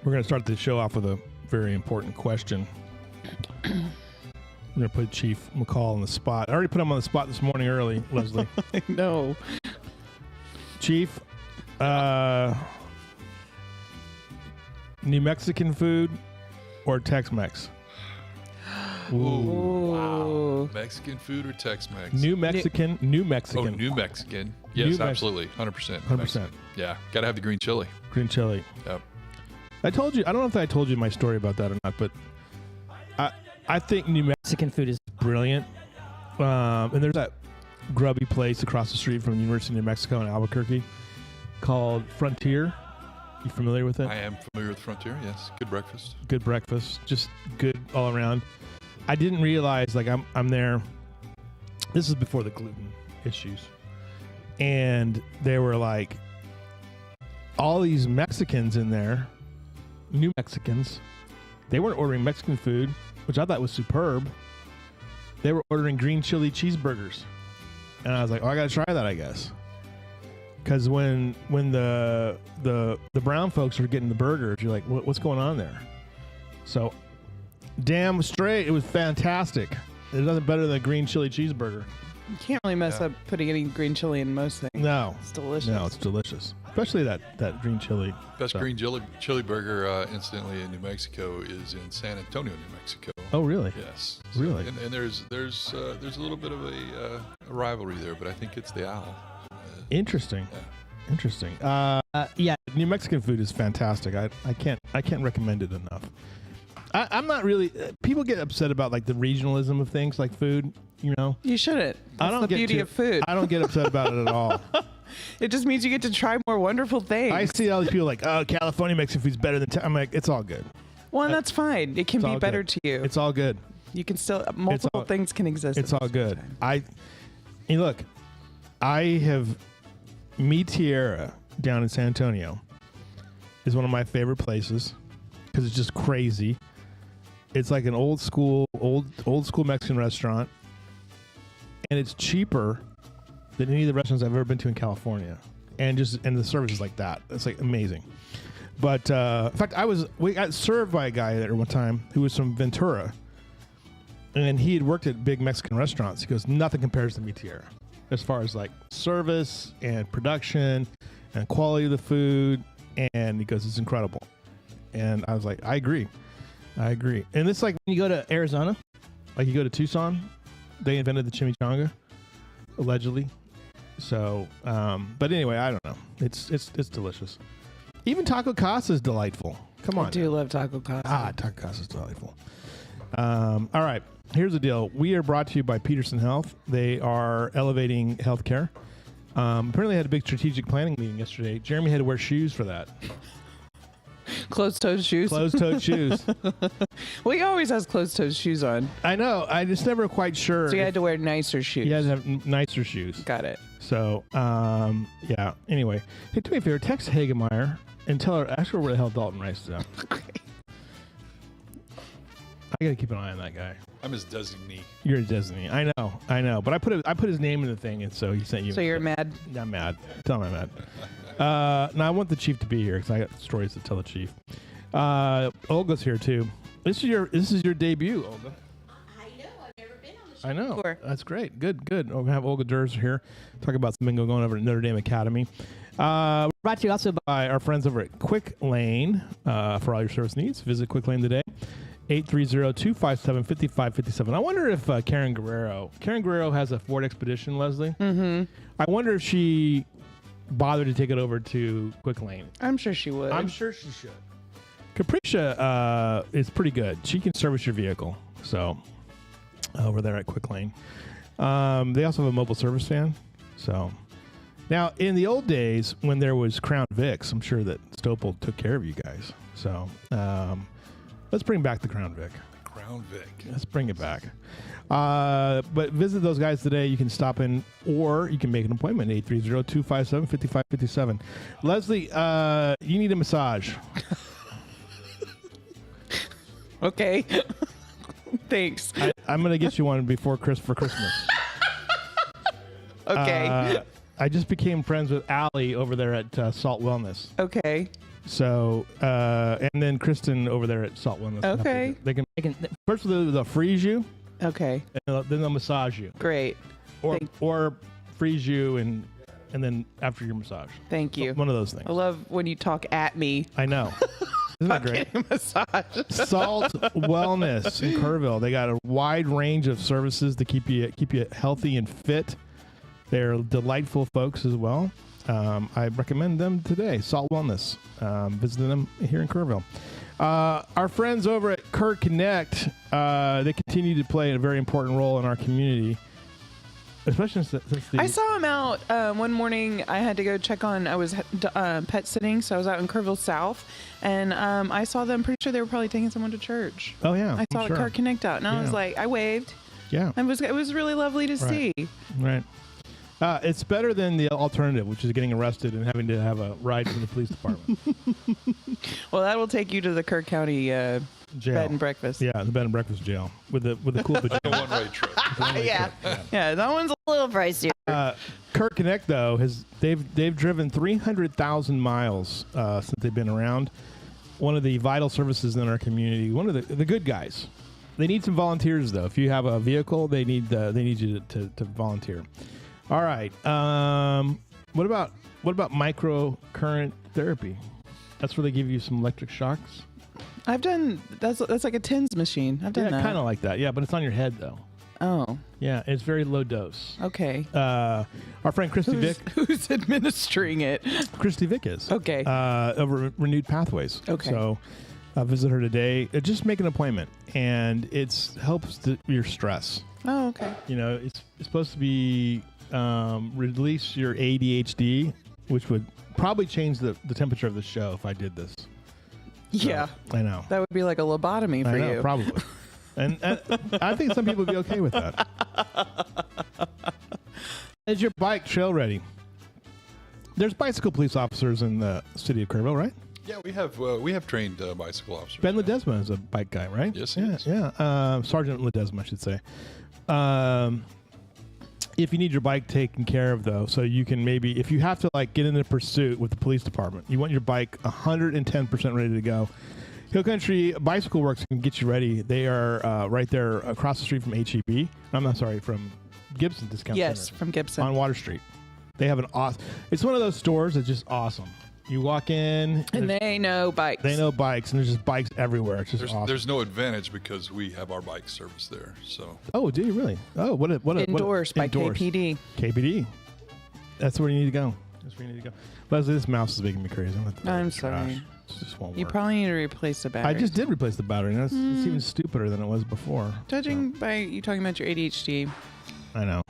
We're going to start the show off with a very important question. We're going to put Chief McCall on the spot. I already put him on the spot this morning early, Leslie. I know. Chief, New Mexican food or Tex-Mex? Ooh, wow. Mexican food or Tex-Mex? New Mexican. Oh, New Mexican. Yes, absolutely. 100%. 100%. Yeah. Got to have the green chili. Green chili. Yep. I told you, I don't know if I told you my story about that or not, but I think New Mexican food is brilliant. And there's that grubby place across the street from the University of New Mexico in Albuquerque called Frontier. You familiar with it? I am familiar with Frontier, yes. Good breakfast. Good breakfast. Just good all around. I didn't realize, like, I'm there. This is before the gluten issues. And there were, like, all these Mexicans in there, New Mexicans. They weren't ordering Mexican food, which I thought was superb. They were ordering green chili cheeseburgers. And I was like, oh, I got to try that, I guess. Because when the brown folks are getting the burgers, you're like, what's going on there? So, damn straight, it was fantastic. There's nothing better than a green chili cheeseburger. You can't really mess up putting any green chili in most things. No. It's delicious. No, it's delicious. Especially that green chili. Best green chili burger, incidentally, in New Mexico is in San Antonio, New Mexico. Oh, really? Yes. Really? And there's a little bit of a rivalry there, but I think it's the owl. Interesting. Yeah. Interesting. Yeah, New Mexican food is fantastic. I can't recommend it enough. I'm not really. People get upset about like the regionalism of things like food. You know. You shouldn't. That's the beauty of food. I don't get upset about it at all. It just means you get to try more wonderful things. I see all these people like, oh, California Mexican food's better than. I'm like, it's all good. Well, and that's fine. It can be better to you. It's all good. You can still multiple things can exist. It's all good. Look, I have Mi Tierra down in San Antonio is one of my favorite places because it's just crazy. It's like an old school Mexican restaurant, and it's cheaper than any of the restaurants I've ever been to in California, and the service is like that. It's like amazing. But in fact, we got served by a guy there one time who was from Ventura, and he had worked at big Mexican restaurants. He goes, nothing compares to Mi Tierra as far as like service and production and quality of the food. And he goes, it's incredible. And I was like, I agree. And it's like when you go to Arizona, like you go to Tucson, they invented the chimichanga, allegedly. So, but anyway, I don't know. It's delicious. Even Taco Casa is delightful. Come on. I do love Taco Casa. Taco Casa is delightful. All right. Here's the deal. We are brought to you by Peterson Health. They are elevating healthcare. Apparently had a big strategic planning meeting yesterday. Jeremy had to wear shoes for that. Closed-toed shoes? Closed-toed shoes. Well, he always has closed-toed shoes on. I know. I just never quite sure. So you had to wear nicer shoes. You had to have nicer shoes. Got it. So, yeah. Anyway. Hey, do me a favor. Text Hagemeyer and tell her, ask her where the hell Dalton Rice is at. Okay. I got to keep an eye on that guy. I'm his designee. You're a designee. I know. But I put his name in the thing, and so he sent you. So you're mad? I'm mad. Tell him I'm mad. Now I want the chief to be here because I got stories to tell the chief. Olga's here too. This is your debut, Olga. I know. I've never been on the show. I know. before. That's great. Good. We're gonna have Olga Durz here. Talk about some bingo going over at Notre Dame Academy. We're brought to you also by our friends over at Quick Lane for all your service needs. Visit Quick Lane today. 830-257-5557. I wonder if Karen Guerrero has a Ford Expedition, Leslie. Mm-hmm. I wonder if she bothered to take it over to Quick Lane. I'm sure she would. I'm sure she should. Capricia is pretty good. She can service your vehicle. So over there at Quick Lane. They also have a mobile service van. So now in the old days when there was Crown Vics, I'm sure that Stopel took care of you guys. So let's bring back the Crown Vic. Crown Vic. Let's bring it back. But visit those guys today. You can stop in or you can make an appointment. 830-257-5557. Leslie, you need a massage. Okay. Thanks. I'm going to get you one for Christmas. Okay. I just became friends with Allie over there at Salt Wellness. Okay. So, and then Kristen over there at Salt Wellness. Okay. They can first they'll freeze you, Okay. and then they'll massage you, Great. or freeze you and then after your massage. Thank you. One of those things. I love when you talk at me. I know. Isn't that great? Getting a massage. Salt Wellness in Kerrville. They got a wide range of services to keep you healthy and fit. They're delightful folks as well. I recommend them today. Salt Wellness. Visiting them here in Kerrville. Our friends over at Kerr Connect, they continue to play a very important role in our community. Especially since I saw him out one morning. I had to go check on. I was pet sitting, so I was out in Kerrville South, and I saw them. Pretty sure they were probably taking someone to church. Oh yeah, I saw sure. Car Connect out, and I was like, I waved. Yeah, It was really lovely to see. Right. It's better than the alternative, which is getting arrested and having to have a ride from the police department. Well, that will take you to the Kerr County Jail. bed and breakfast. Yeah, the bed and breakfast jail with the cool A one-way trip. Yeah, that one's a little pricey. Kerr Connect though they've driven 300,000 miles since they've been around. One of the vital services in our community. One of the good guys. They need some volunteers though. If you have a vehicle, they need you to volunteer. All right. What about microcurrent therapy? That's where they give you some electric shocks. I've done that's like a TENS machine. I've done that. Kind of like that. Yeah, but it's on your head though. Oh. Yeah, it's very low dose. Okay. Our friend Christy Vick. Who's administering it? Christy Vick is. Okay. Over Renewed Pathways. Okay. So visit her today. Just make an appointment, and it helps your stress. Oh, okay. You know, it's supposed to be release your ADHD, which would probably change the temperature of the show if I did this. Yeah. So, I know. That would be like a lobotomy for I know, you. probably. and I think some people would be okay with that. Is your bike trail ready? There's bicycle police officers in the city of Kerrville, right? Yeah, we have trained bicycle officers. Ben Ledesma is a bike guy, right? Yes, he yeah, is. Yeah. Sergeant Ledesma, I should say. If you need your bike taken care of, though, so you can maybe, if you have to like get in a pursuit with the police department, you want your bike 110% ready to go. Hill Country Bicycle Works can get you ready. They are right there across the street from HEB. I'm not sorry, from Gibson Discount Yes, Center from Gibson. on Water Street. They have an awesome. It's one of those stores that's just awesome. You walk in, And they know bikes. they know bikes, and there's just bikes everywhere. It's just awesome. There's no advantage because we have our bike service there. So Oh, do you really? Oh, what Endorsed by endorsed. KPD. KPD. That's where you need to go. That's where you need to go. Leslie, this mouse is making me crazy. I'm sorry. It just won't You work. probably need to replace the battery. I just did replace the battery, and it's even stupider than it was before. Judging by you talking about your ADHD. I know.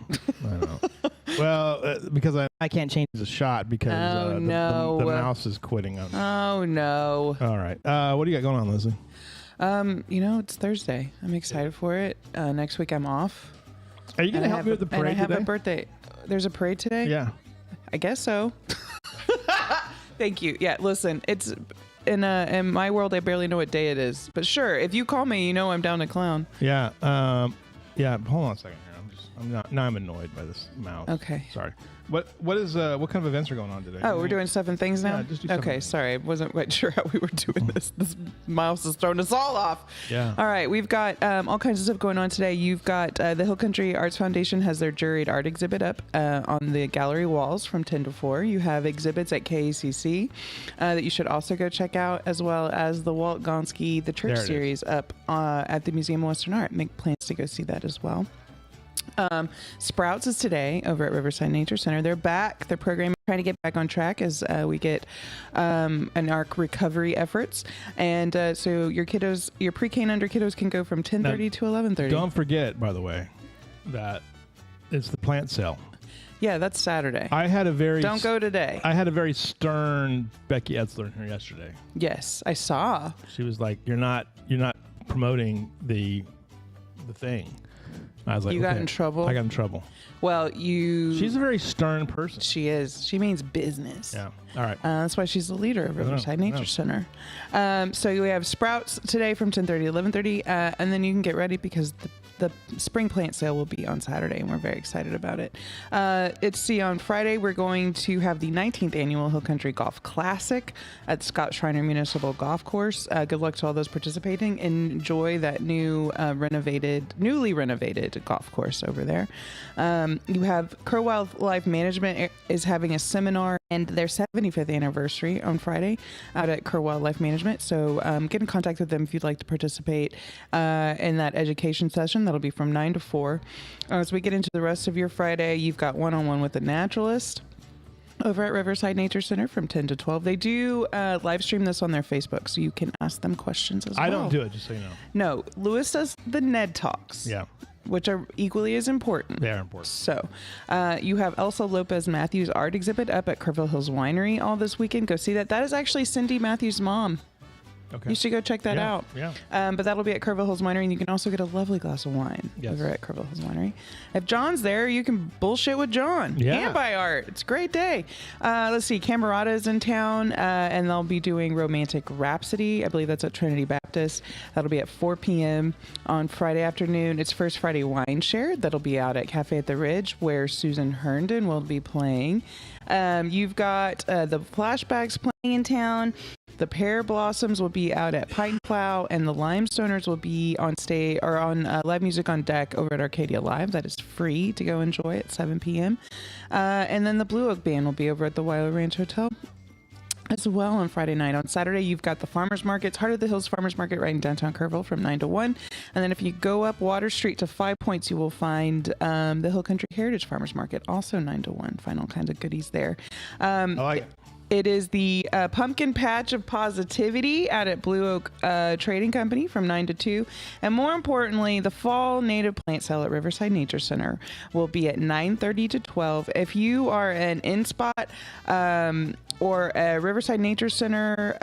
Well, because I can't change the shot because Oh, the no. mouse is quitting on me. Oh, no. All right. What do you got going on, Leslie? It's Thursday. I'm excited for it. Next week I'm off. Are you going to help me with the parade And I have today? a birthday. There's a parade today? Yeah. I guess so. Thank you. Yeah, listen, it's in my world, I barely know what day it is. But sure, if you call me, you know I'm down to clown. Yeah. Yeah. Hold on a second here. I'm annoyed by this mouse. Okay. Sorry. What kind of events are going on today? Oh, we're doing 7 things now? Yeah, just do 7 okay, things. sorry. I wasn't quite sure how we were doing this. This mouse is throwing us all off. Yeah. All right, we've got all kinds of stuff going on today. You've got the Hill Country Arts Foundation has their juried art exhibit up on the gallery walls from 10 to 4. You have exhibits at KACC that you should also go check out, as well as the Walt Gonski The Church There it series up at the Museum of Western Art. Make plans to go see that as well. Sprouts is today over at Riverside Nature Center. They're back. Their program trying to get back on track as we get an ARC recovery efforts. And so your pre-K and under kiddos can go from 10:30 to 11:30. Don't forget, by the way, that it's the plant sale. Yeah, that's Saturday. Don't go today. I had a very stern Becky Etzler here yesterday. Yes, I saw. She was like, "You're not promoting the thing." I was like, You got okay. in trouble? I got in trouble. Well, She's a very stern person. She is. She means business. Yeah. All right. That's why she's the leader of Riverside Nature Center. So we have Sprouts today from 10:30 to 11:30, and then you can get ready because the spring plant sale will be on Saturday, and we're very excited about it. On Friday, we're going to have the 19th annual Hill Country Golf Classic at Scott Schreiner Municipal Golf Course. Good luck to all those participating. Enjoy that newly renovated golf course over there. You have Crow Wildlife Management is having a seminar and their 75th anniversary on Friday out at Crow Wildlife Management. So get in contact with them if you'd like to participate in that education session. That'll be from 9 to 4. As we get into the rest of your Friday, you've got one-on-one with a naturalist over at Riverside Nature Center from 10 to 12. They do live stream this on their Facebook, so you can ask them questions as well. I don't do it, just so you know. No, Lewis does the Ned Talks. Yeah. Which are equally as important. They are important. So, you have Elsa Lopez Matthews art exhibit up at Kerrville Hills Winery all this weekend. Go see that. That is actually Cindy Matthews' mom. Okay. You should go check that out. Yeah. But that'll be at Kerrville Hills Winery, and you can also get a lovely glass of wine over at Kerrville Hills Winery. If John's there, you can bullshit with John and buy art. It's a great day. Let's see. Camerata is in town, and they'll be doing Romantic Rhapsody. I believe that's at Trinity Baptist. That'll be at 4 p.m. on Friday afternoon. It's First Friday Wine Share. That'll be out at Cafe at the Ridge, where Susan Herndon will be playing. You've got the Flashbacks playing in town. The Pear Blossoms will be out at Pine Plow, and the Limestoners will be on stage or on live music on deck over at Arcadia Live. That is free to go enjoy at 7 p.m. And then the Blue Oak Band will be over at the Willow Ranch Hotel as well on Friday night. On Saturday, you've got the Farmers Markets, Heart of the Hills Farmers Market right in downtown Kerrville from 9 to 1. And then if you go up Water Street to 5 Points, you will find the Hill Country Heritage Farmers Market, also 9 to 1. Find all kinds of goodies there. I like it. It is the Pumpkin Patch of Positivity out at Blue Oak Trading Company from 9 to 2. And more importantly, the Fall Native Plant Sale at Riverside Nature Center will be at 9:30 to 12. If you are an InSpot or a Riverside Nature Center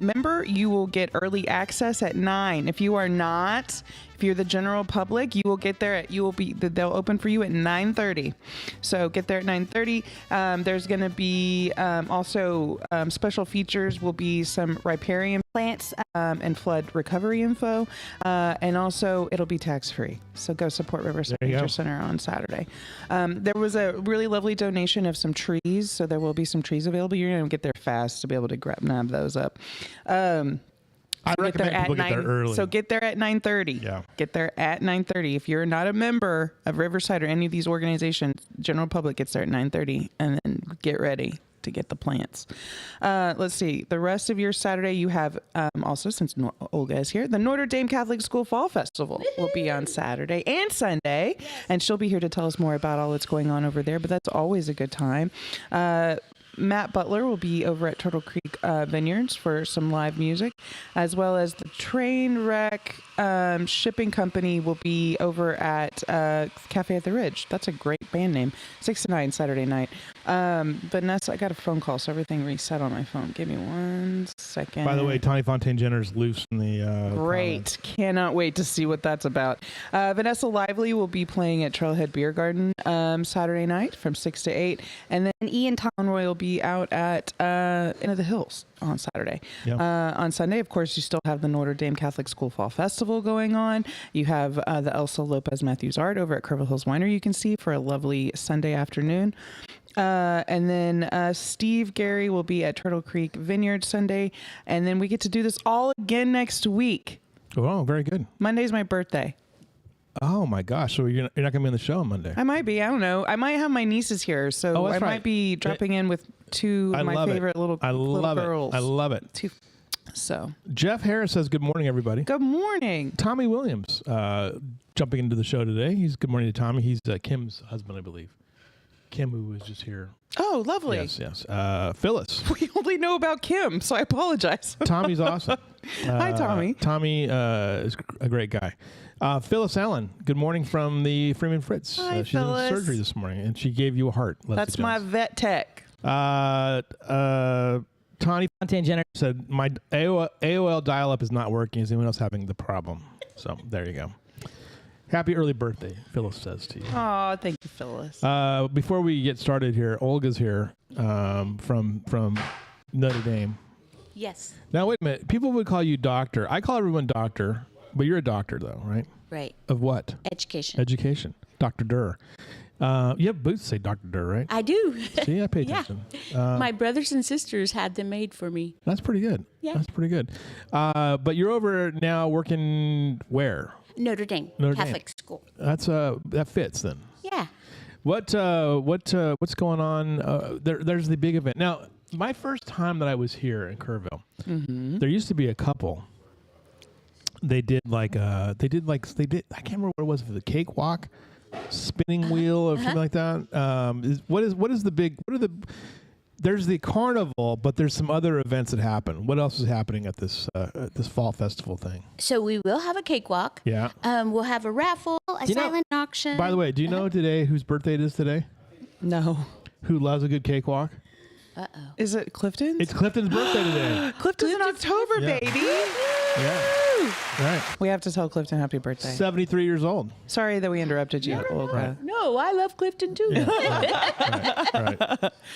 member, you will get early access at 9. If you are not, if you're the general public, you will get there they'll open for you at 9:30. So get there at 9:30. There's going to be also special features will be some riparian plants and flood recovery info. And also it'll be tax-free. So go support Riverside Nature Center on Saturday. There was a really lovely donation of some trees. So there will be some trees available. You're going to get there fast to be able to nab those up. I recommend people get there early. So get there at 9:30. Yeah. Get there at 9:30. If you're not a member of Riverside or any of these organizations, general public gets there at 9:30, and then get ready to get the plants. Let's see. The rest of your Saturday, you have also, since Olga is here, the Notre Dame Catholic School Fall Festival will be on Saturday and Sunday, and she'll be here to tell us more about all that's going on over there, but that's always a good time. Matt Butler will be over at Turtle Creek Vineyards for some live music, as well as the Trainwreck Shipping Company will be over at Cafe at the Ridge. That's a great band name. 6 to 9 Saturday night. Vanessa, I got a phone call, so everything reset on my phone. Give me 1 second. By the way, Tawny Fontaine Jenner's loose in the great. comments. Cannot wait to see what that's about. Vanessa Lively will be playing at Trailhead Beer Garden Saturday night from 6 to 8. And then Ian Conroy will be out at Into the Hills on Saturday. Yep. On Sunday, of course, you still have the Notre Dame Catholic School Fall Festival going on. You have the Elsa Lopez Matthews art over at Kerrville Hills Winery you can see for a lovely Sunday afternoon. And then Steve Gary will be at Turtle Creek Vineyard Sunday. And then we get to do this all again next week. Oh, very good. Monday's my birthday. Oh, my gosh. So you're not going to be on the show on Monday? I might be. I don't know. I might have my nieces here. So I might be dropping in with two of my favorite little girls. I love it. So Jeff Harris says, good morning, everybody. Good morning. Tommy Williams jumping into the show today. Good morning to Tommy. He's Kim's husband, I believe. Kim, who was just here. Oh, lovely. Yes. Phyllis. We only know about Kim, so I apologize. Tommy's awesome. Hi, Tommy. Tommy is a great guy. Phyllis Allen, good morning from the Freeman Fritz. Hi, she's Phyllis. in surgery this morning, and she gave you a heart. That's my vet tech. Tawny Fontaine Jenner said, my AOL dial-up is not working. Is anyone else having the problem? So there you go. Happy early birthday, Phyllis says to you. Oh, thank you, Phyllis. Before we get started here, Olga's here from Notre Dame. Yes. Now, wait a minute. People would call you doctor. I call everyone doctor. But you're a doctor, though, right? Right. Of what? Education. Education. Dr. Durr. You have boots that say Dr. Durr, right? I do. See, I pay Yeah. attention. My brothers and sisters had them made for me. That's pretty good. Yeah. That's pretty good. But you're over now working where? Notre Dame Notre Catholic Dame. school. That's that fits then. Yeah. What's going on? There's the big event. Now, my first time that I was here in Kerrville, there used to be a couple. They did I can't remember what it was, for the cakewalk, spinning wheel or something like that. There's the carnival, but there's some other events that happen. What else is happening at this fall festival thing? So we will have a cakewalk. Yeah. We'll have a raffle, a silent auction. By the way, do you know today whose birthday it is today? No. Who loves a good cakewalk? Uh-oh. Is it Clifton's? It's Clifton's birthday today. Clifton's in October, Yeah. baby. Yeah. Right. We have to tell Clifton happy birthday. 73 years old. Sorry that we interrupted you, Olga. Right. No, I love Clifton too. Right.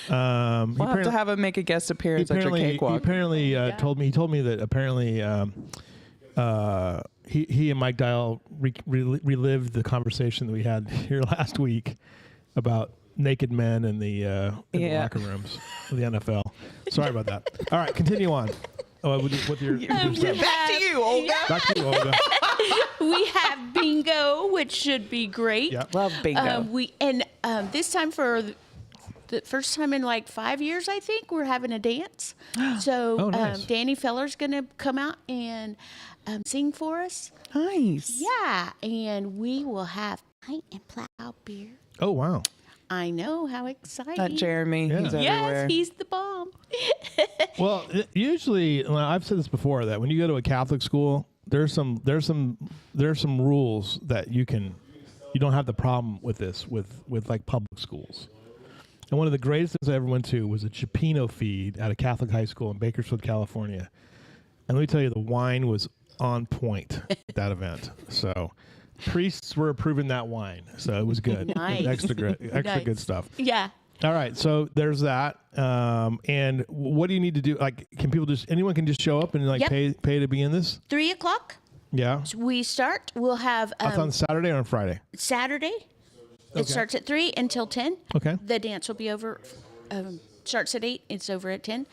We'll have to have him make a guest appearance at your He cakewalk. apparently told me that apparently he and Mike Dial relived the conversation that we had here last week about naked men in the locker rooms of the NFL. Sorry about that. All right, continue on. With your Back to you, Olga. back to you, Olga. We have bingo, which should be great. Yeah. Love bingo. This time for the first time in like 5 years, I think we're having a dance. So Oh, nice. Danny Feller's gonna come out and sing for us. Nice. Yeah, and we will have pint and plow beer. Oh wow. I know, how exciting! Not Jeremy. Yeah. He's Yes, everywhere. he's the bomb. Well, usually, I've said this before, that when you go to a Catholic school, there's some rules that you don't have the problem with this with like public schools. And one of the greatest things I ever went to was a Cioppino feed at a Catholic high school in Bakersfield, California. And let me tell you, the wine was on point at that event. So priests were approving that wine, so it was good. Nice. Extra Nice. good stuff. Yeah. All right, so there's that. And what do you need to do? Like, anyone can just show up and like Yep. pay to be in this? 3 o'clock. Yeah. We start. We'll have That's on Saturday or on Friday? Saturday. Okay. It starts at 3 until 10. Okay. The dance will be over. Starts at 8. It's over at 10.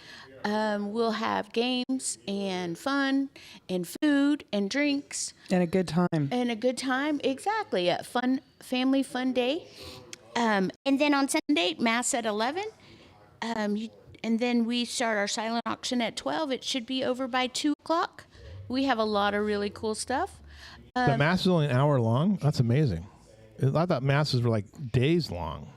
We'll have games and fun and food and drinks And a good time. and a good time. Exactly. A fun family fun day. And then on Sunday, Mass at 11. And then we start our silent auction at 12. It should be over by 2 o'clock. We have a lot of really cool stuff. The mass is only an hour long? That's amazing. I thought masses were like days long.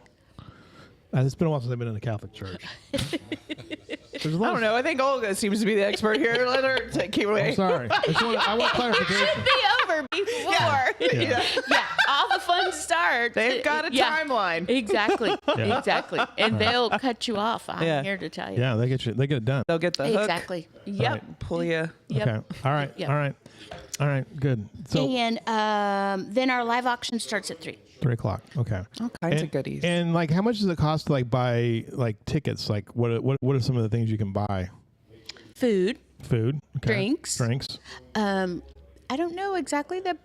It's been a while since I've been in a Catholic church. I don't know. I think Olga seems to be the expert here. Let her keep away. I'm sorry. I want clarification. Be over before. Yeah. Yeah, all the fun starts. They've got a timeline. Exactly. Yeah. Exactly. And they'll cut you off. I'm Yeah. here to tell you. Yeah, they get it done. They'll get the hook. Exactly. Yep. Right. Pull you. Yep. Okay. All right. Yep. All right. Good. So And then our live auction starts at 3. 3 o'clock. Okay. All kinds of goodies. And like, how much does it cost to like buy like tickets? Like, what are some of the things you can buy? Food. Food. Okay. Drinks. I don't know exactly the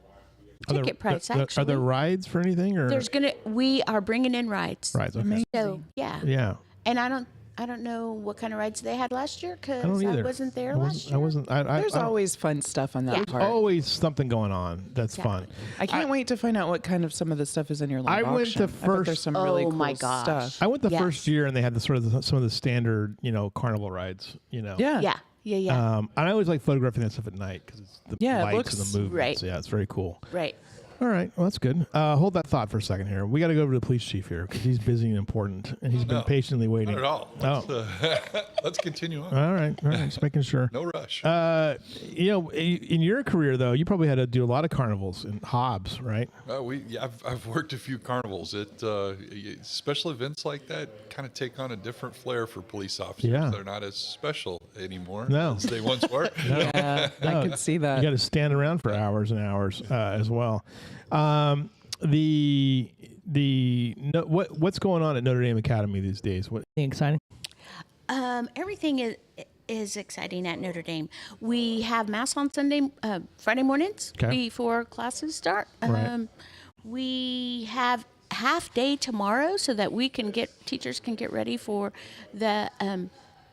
ticket price. Actually, Are there rides for anything or? We are bringing in rides. rides. Okay. So yeah. Yeah. And I don't know what kind of rides they had last year I because don't either. I wasn't there I last year. wasn't. There's always fun stuff on that Yeah. part. always something going on. That's fun. I can't wait to find out what kind of some of the stuff is in your live I went auction. to I bet there's first- some really Oh cool my gosh. stuff. I went the Yes. first year and they had some of the standard, carnival rides. Yeah. Yeah. And I always like photographing that stuff at night because it's the Yeah, it lights looks- and the movements. Right. Yeah, it's very cool. Right. All right, well that's good. Hold that thought for a second here. We got to go over to the police chief here because he's busy and important, and he's been No, patiently waiting. Not at all. Oh, Let's continue on. all right, just making sure. No rush. In your career though, you probably had to do a lot of carnivals and Hobbs, right? I've worked a few carnivals. Special events like that kind of take on a different flair for police officers. Yeah. They're not as special anymore No. as they once were. Yeah, I could see that. You got to stand around for hours and hours as well. What's going on at Notre Dame Academy these days? What exciting? Everything is exciting at Notre Dame. We have Mass on Friday mornings before classes start. Right. We have half day tomorrow so that teachers can get ready for the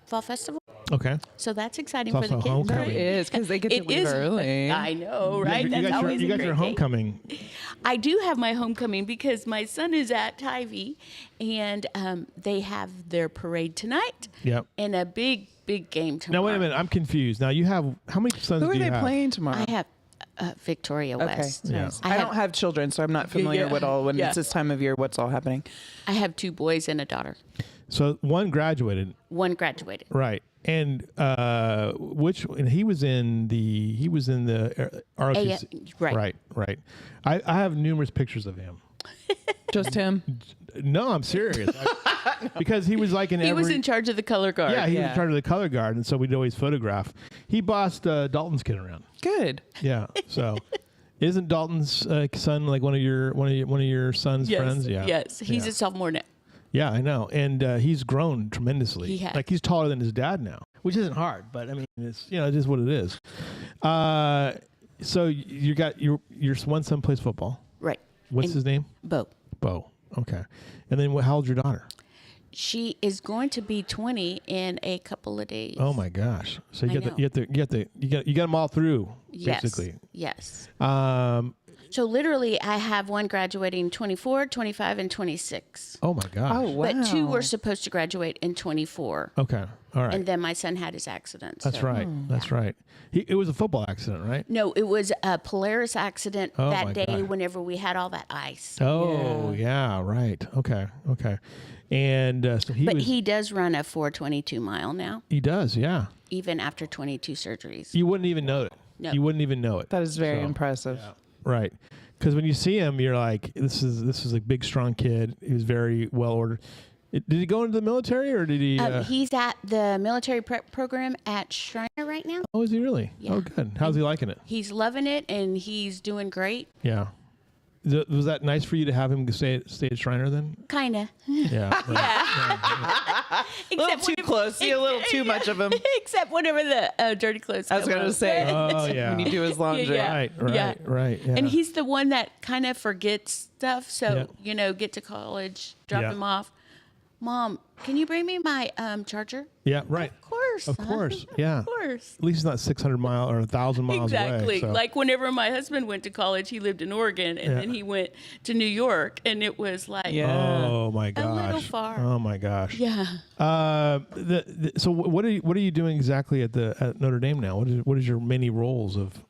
fall festival. Okay. So that's exciting It's for the also kids. homecoming. It is, because they get to leave early. I know, right? You That's got always your a great day. homecoming. I do have my homecoming because my son is at Tivy, and they have their parade tonight. Yep. And a big game tomorrow. Now wait a minute, I'm confused. Now you have how many sons Who do are you they have? playing tomorrow? I have Victoria Okay, West. Yeah. nice. I I have- don't have children, so I'm not familiar with all when Yeah. it's this time of year. What's all happening? I have 2 boys and a daughter. So one graduated, One graduated. right? And and he was in the ROTC. right. Right. I have numerous pictures of him. Just him. No, I'm serious. Because he was like in He every. was in charge of the color guard. Yeah, he was Yeah. in charge of the color guard, and so we'd always photograph. He bossed Dalton's kid around. Good. Yeah. So, isn't Dalton's son like one of your son's Yes. friends? Yeah. Yes. He's Yeah. a sophomore now. Yeah, I know, and he's grown tremendously. He has. Like he's taller than his dad now, which isn't hard, but I mean, it's it is what it is. So you got your one son plays football. Right. What's And his name? Bo. Bo. Okay. And then how old's your daughter? She is going to be 20 in a couple of days. Oh my gosh! So you I got them all through Yes. basically. Yes. Um. So literally, I have one graduating 24, 25, and 26. Oh my gosh. Oh, wow. But 2 were supposed to graduate in 24. Okay. All right. And then my son had his accident. That's so- right. That's right. It was a football accident, right? No, it was a Polaris accident Oh, my that day God. whenever we had all that ice. Oh yeah. Right. Okay. And so But he does run a 422 mile now, he does. Yeah. even after 22 surgeries. You wouldn't even know it. No. You wouldn't even know it. That is very So, impressive. Right. Because when you see him, you're like, this is a big, strong kid. He was very well ordered. Did he go into the military or did he? He's at the military prep program at Shriner right now. Oh, is he really? Yeah. Oh, good. How's he liking it? He's loving it and he's doing great. Yeah. Was that nice for you to have him stay at Shriner then? Kinda. Yeah. Right. A little too close. See a little too much of him. Except whenever the dirty clothes. I was come going to out. say. Oh yeah. When you do his laundry. Yeah. Right. Yeah. And he's the one that kind of forgets stuff. So, Yeah. get to college, drop Yeah. him off. Mom, can you bring me my charger? Yeah. Right. Of course. Of son. course. Yeah. Of course. At least it's not 600 miles or 1,000 miles Exactly. away. So. Like whenever my husband went to college, he lived in Oregon and Yeah. then he went to New York and it was like, Yeah. Oh my gosh. little far. Oh my gosh. yeah. So what are you doing exactly at Notre Dame now? What is your many roles of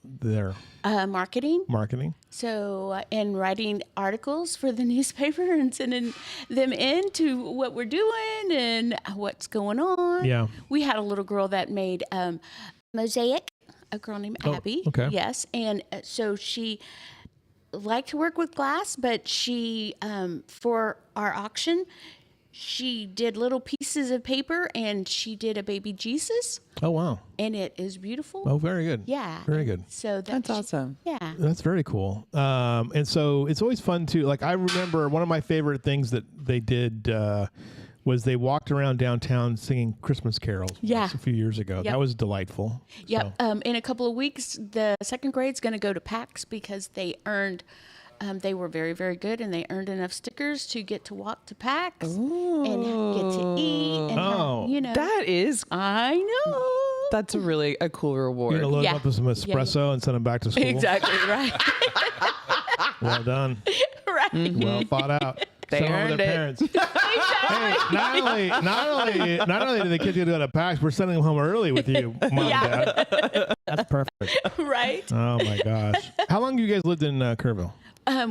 their Marketing. marketing? So, in writing articles for the newspaper and sending them in to what we're doing and what's going on. Yeah. We had a little girl that made mosaic, a girl named Oh, Abby. okay. Yes. And so she liked to work with glass, but she, for our auction, she did little pieces of paper and she did a baby Jesus Oh wow. and it is beautiful. Oh, very good. Yeah. Very good. So That's awesome. Yeah. That's very cool. And so it's always fun to I remember one of my favorite things that they did was they walked around downtown singing Christmas carols. Yeah. A few years ago. Yep. That was delightful. Yep. So, In a couple of weeks, the second grade's going to go to PAX because they earned. They were very, very good, and they earned enough stickers to get to walk to PAX and get to eat. And Oh. That is, I know. that's a cool reward. you're gonna load Yeah. them up with some espresso and send them back to school. Exactly right. Well done. right. Well thought out. They Send them earned to their it. parents. Hey, not only do the kids get to go to PAX, we're sending them home early with you, Mom Yeah. and Dad. That's perfect. Right. Oh my gosh. How long have you guys lived in Kerrville?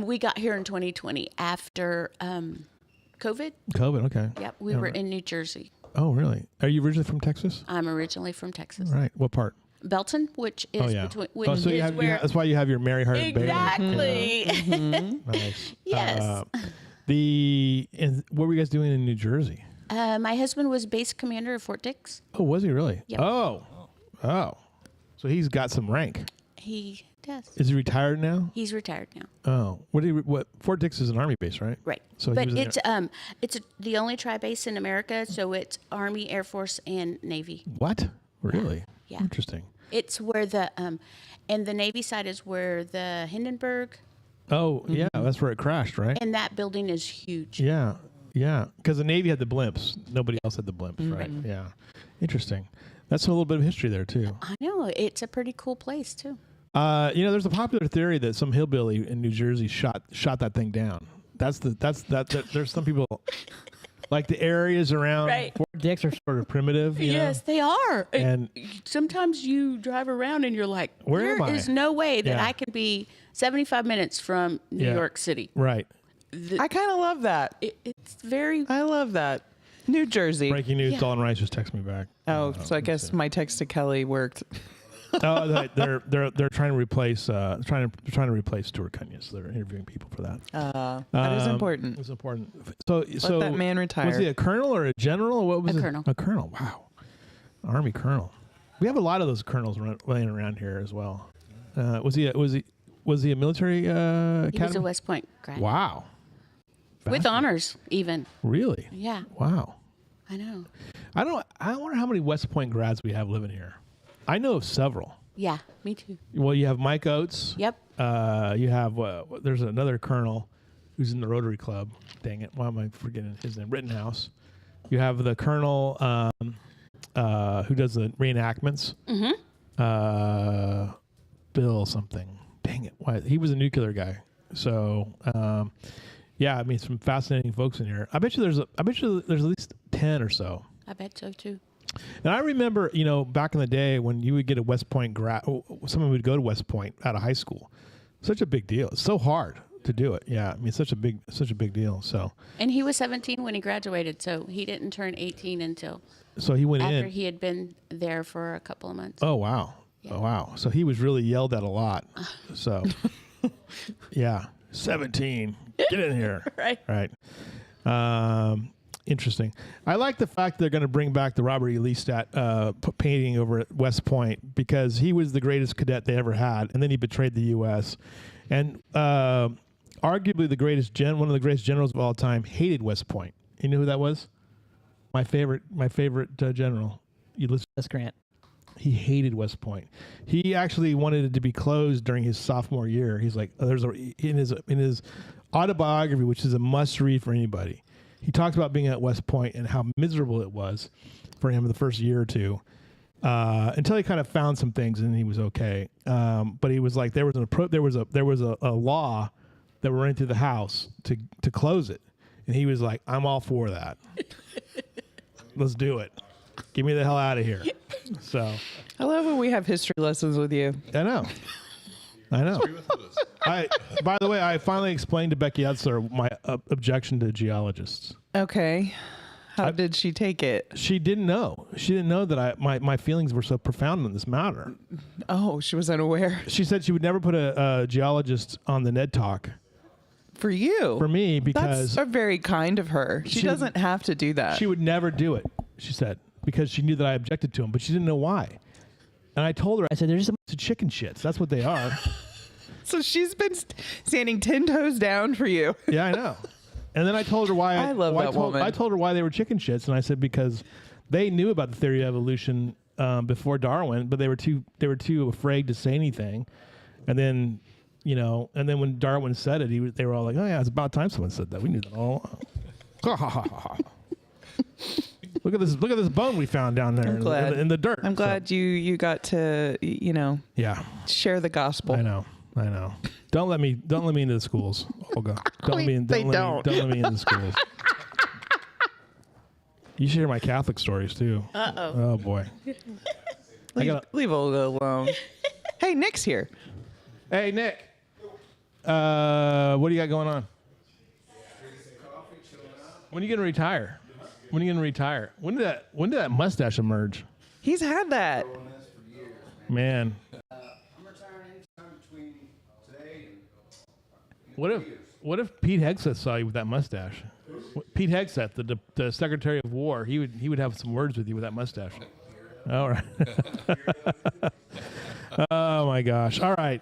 We got here in 2020 after COVID. COVID. Okay. Yep. We Yeah, were right. in New Jersey. Oh really? Are you originally from Texas? I'm originally from Texas. Right. What part? Belton, which is Oh yeah. between. Which Oh, so is where that's why you have your Mary Hearted Baby. exactly. Nice. Yes. And what were you guys doing in New Jersey? My husband was base commander of Fort Dix. Oh, was he really? Yep. Oh. So he's got some rank. He does. Is he retired now? He's retired now. Oh, what? Fort Dix is an Army base, right? Right. So but he was it's the only tri-base in America, so it's Army, Air Force, and Navy. What? Really? Yeah. Interesting. It's where and the Navy side is where the Hindenburg, Oh, yeah, that's where it crashed, right? and that building is huge. Yeah, yeah. Because the Navy had the blimps. Nobody else had the blimps, right? Yeah. Interesting. That's a little bit of history there too. I know, it's a pretty cool place too. There's a popular theory that some hillbilly in New Jersey shot that thing down. There's some people like the areas around Right. Fort Dix are sort of primitive. You Yes, know? they are. And Sometimes you drive around and you're like, Where am I? there is no way that Yeah. I can be 75 minutes from New Yeah. York City. right. I kind of love that. It's very. I love that. New Jersey. Breaking news: Yeah. Dalton Rice just texted me back. Oh, so I guess my text to Kelly worked. They're trying to replace trying to replace Stuart Cunyon. So they're interviewing people for that. That is important. It's important. So that man retire. Was he a colonel or a general? Or what was A it? colonel. A colonel. Wow, Army colonel. We have a lot of those colonels laying around here as well. Was he a military academy? He was a West Point grad. Wow. With honors, even. Really? Yeah, Wow. I know. I wonder how many West Point grads we have living here. I know of several. Yeah, me too. Well, you have Mike Oates. Yep. You have there's another colonel who's in the Rotary Club. Dang it! Why am I forgetting his name? Rittenhouse. You have the colonel who does the reenactments. Bill something. Dang it! Why he was a nuclear guy. So yeah, I mean some fascinating folks in here. I bet you there's at least 10 or so. I bet so too. And I remember, back in the day when you would get a West Point someone would go to West Point out of high school. Such a big deal. It's so hard to do it. Yeah, I mean, such a big deal. So. And he was 17 when he graduated, so he didn't turn 18 until So he went after in. he had been there for a couple of months. Oh wow! Yeah. Oh wow! So he was really yelled at a lot. So, yeah, 17. Get in here. Right. Right. Interesting. I like the fact they're going to bring back the Robert E. Lee painting over at West Point because he was the greatest cadet they ever had, and then he betrayed the U.S. And arguably one of the greatest generals of all time hated West Point. You know who that was? My favorite general, Ulysses S. Grant. He hated West Point. He actually wanted it to be closed during his sophomore year. He's like, in his autobiography, which is a must read for anybody. He talks about being at West Point and how miserable it was for him the first year or two, until he kind of found some things and he was okay. But he was like, there was a law that were running through the House to close it, and he was like, I'm all for that. Let's do it. Get me the hell out of here. So I love when we have history lessons with you. I know. By the way, I finally explained to Becky Etzler my objection to geologists. Okay. How did she take it? She didn't know. She didn't know that my feelings were so profound on this matter. Oh, she was unaware. She said she would never put a geologist on the Ned Talk. For you? For me, because that's very kind of her. She doesn't have to do that. She would never do it, she said, because she knew that I objected to him, but she didn't know why. And I told her, I said, they're just a bunch of chicken shits. That's what they are. So she's been standing 10 toes down for you. Yeah, I know. And then I told her why. I love that woman. I told her why they were chicken shits, and I said because they knew about the theory of evolution before Darwin, but they were too afraid to say anything. And then, when Darwin said it, they were all like, "Oh yeah, it's about time someone said that. We knew that all." Look at this bone we found down there in the dirt. I'm glad you got to Yeah. share the gospel. I know. Don't let me into the schools, Olga. Don't let me into the schools. You should hear my Catholic stories too. Oh boy. Leave Olga alone. Hey, Nick's here. Hey Nick. What do you got going on? When are you gonna retire? When did that mustache emerge? He's had that. Man. What if Pete Hegseth saw you with that mustache? Pete Hegseth, the Secretary of War, he would have some words with you with that mustache. All right. Oh my gosh. All right,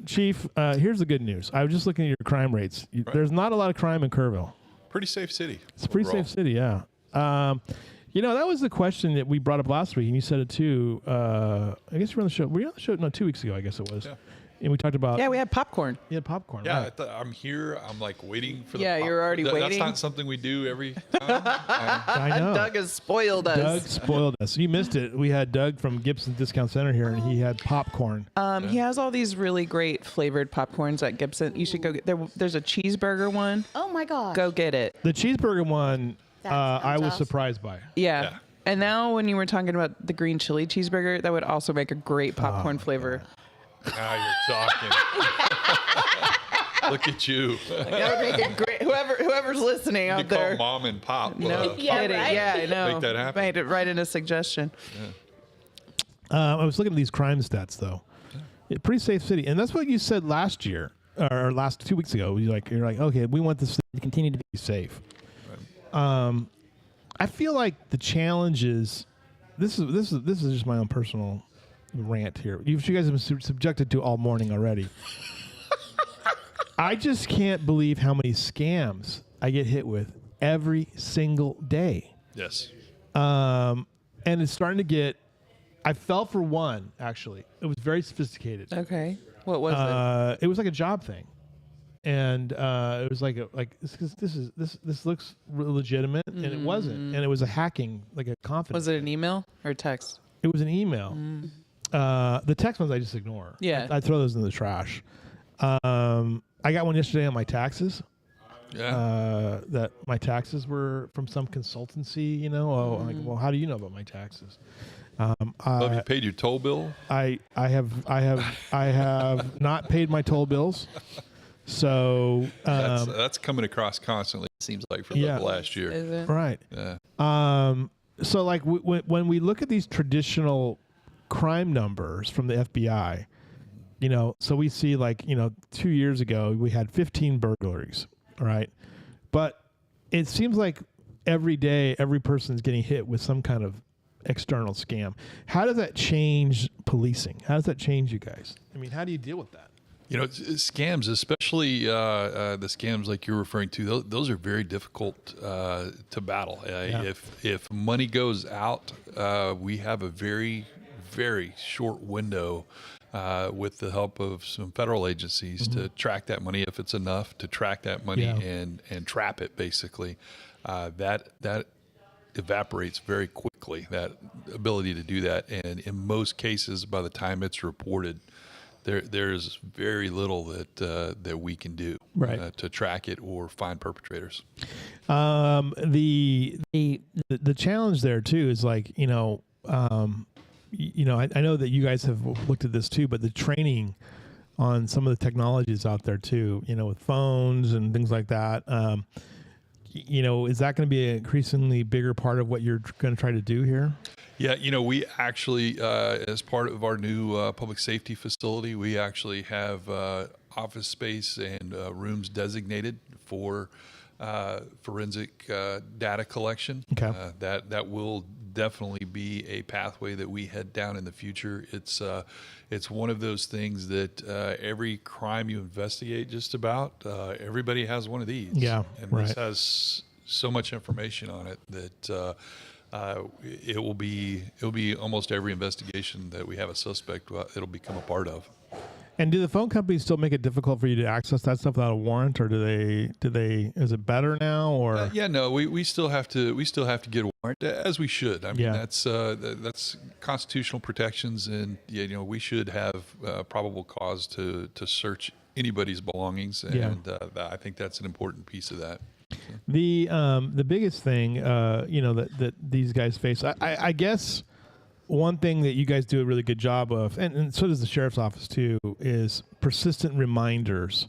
Chief, here's the good news. I was just looking at your crime rates. There's not a lot of crime in Kerrville. Pretty safe city. It's a pretty overall. safe city, yeah. That was the question that we brought up last week, and you said it too. I guess you were on the show. Were you on the show? No, 2 weeks ago, I guess it was. Yeah. And we talked about... Yeah, we had popcorn. You had popcorn, Yeah, right. I'm here. I'm like waiting for the Yeah, you're already That's waiting? not something we do every time. I know. Doug has spoiled us. Doug spoiled us. You missed it. We had Doug from Gibson Discount Center here, and he had popcorn. He has all these really great flavored popcorns at Gibson. You should go get there's a cheeseburger one. Oh my gosh. Go get it. The cheeseburger one, That I sounds was awesome. surprised by. Yeah. Yeah. And now when you were talking about the green chili cheeseburger, that would also make a great popcorn flavor. Now you're talking. Look at you. That would make a great whoever's listening You out call there. mom and pop. No Yeah, kidding. right? Yeah, I know. Make that happen. Made it right in a suggestion. I was looking at these crime stats, though. Pretty safe city. And that's what you said last year, or last 2 weeks ago. You're like, okay, we want this city to continue to be safe. I feel like the challenge is, this is just my own personal rant here. You guys have been subjected to all morning already. I just can't believe how many scams I get hit with every single day. Yes. And it's starting to get, I fell for one, actually. It was very sophisticated. Okay. What was it? It was like a job thing. And it was like this looks legitimate, and it wasn't. And it was a hacking, like a confidence. Was it an email or text? It was an email. The text ones I just ignore. Yeah. I throw those in the trash. I got one yesterday on my taxes. Yeah. That my taxes were from some consultancy. I'm like, well, how do you know about my taxes? Have you paid your toll bill? I have not paid my toll bills. So That's coming across constantly. It seems like for Yeah. the last year. Is it? right. Yeah. So like when we look at these traditional crime numbers from the FBI, so we see 2 years ago we had 15 burglaries, right? But it seems like every day every person's getting hit with some kind of external scam. How does that change policing? How does that change you guys? I mean, how do you deal with that? Scams, especially the scams like you're referring to, those are very difficult to battle. Yeah. If money goes out, we have a very, very short window with the help of some federal agencies to track that money, if it's enough to track that money and trap it. Basically, that evaporates very quickly. That ability to do that, and in most cases, by the time it's reported, there's very little that we can do to track it or find perpetrators. The challenge there too is I know that you guys have looked at this too, but the training on some of the technologies out there too, with phones and things like that. Is that going to be an increasingly bigger part of what you're going to try to do here? Yeah, we actually, as part of our new public safety facility, we actually have office space and rooms designated for forensic data collection. Okay. That will definitely be a pathway that we head down in the future. It's one of those things that every crime you investigate, just about everybody has one of these. Yeah, and right. this has so much information on it that. It will be almost every investigation that we have a suspect. It'll become a part of. And do the phone companies still make it difficult for you to access that stuff without a warrant, or do they? Is it better now, or? No, we still have to get a warrant, as we should. I mean, Yeah. that's constitutional protections, and we should have probable cause to search anybody's belongings, and I think that's an important piece of that. The biggest thing that these guys face, I guess one thing that you guys do a really good job of, and so does the sheriff's office too, is persistent reminders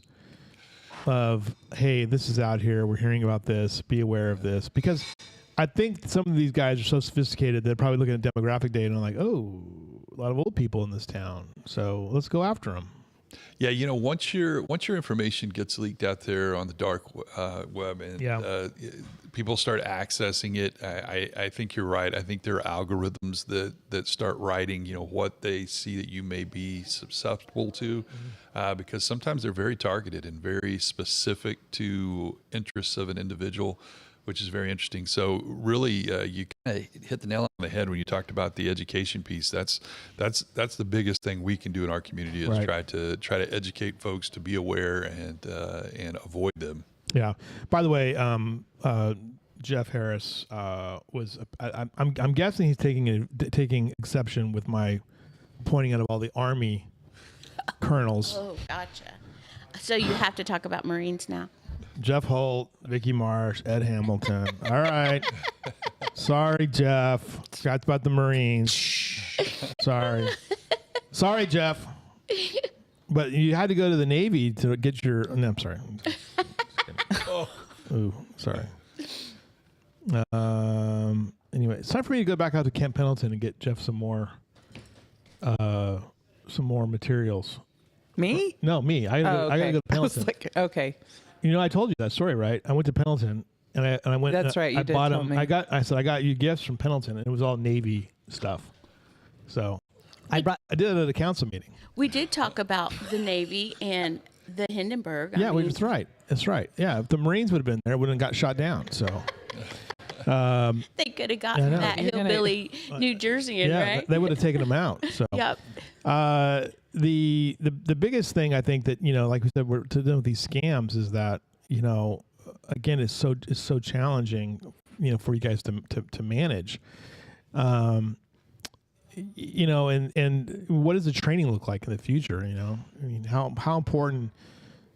of, hey, this is out here, we're hearing about this, be aware of this. Because I think some of these guys are so sophisticated, they're probably looking at demographic data and like, oh, a lot of old people in this town, so let's go after them. Yeah, once your information gets leaked out there on the dark web and people start accessing it, I think you're right. I think there are algorithms that start writing, what they see that you may be susceptible to, because sometimes they're very targeted and very specific to interests of an individual, which is very interesting. So really, you kind of hit the nail on the head when you talked about the education piece. That's the biggest thing we can do in our community is try to educate folks to be aware and avoid them. Yeah. By the way, Jeff Harris was. I'm guessing he's taking exception with my pointing out of all the Army colonels. Oh, gotcha. So you have to talk about Marines now. Jeff Holt, Vicky Marsh, Ed Hamilton. All right. Sorry, Jeff. Forgot about the Marines. Sorry, Jeff. But you had to go to the Navy to get your. No, I'm sorry. Ooh, sorry. Anyway, it's time for me to go back out to Camp Pendleton and get Jeff some more materials. Me? No, me. I gotta go to Pendleton. I was like, okay. I told you that story, right? I went to Pendleton and I went. That's right. You did bought tell them. me. I got you gifts from Pendleton, and it was all Navy stuff. So I did it at a council meeting. We did talk about the Navy and the Hindenburg. That's right. That's right. Yeah, if the Marines would have been there, it wouldn't have got shot down. So they could have gotten that hillbilly New Jerseyan, right? They would have taken them out. So Yep. The biggest thing I think that like we said, we're to do with these scams is that again it's so challenging for you guys to manage. And what does the training look like in the future? I mean, how important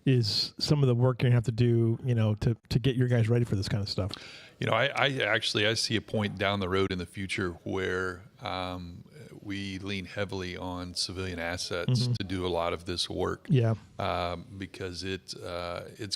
is some of the work you're gonna have to do, to get your guys ready for this kind of stuff? I see a point down the road in the future where we lean heavily on civilian assets to do a lot of this work. Yeah. Because it's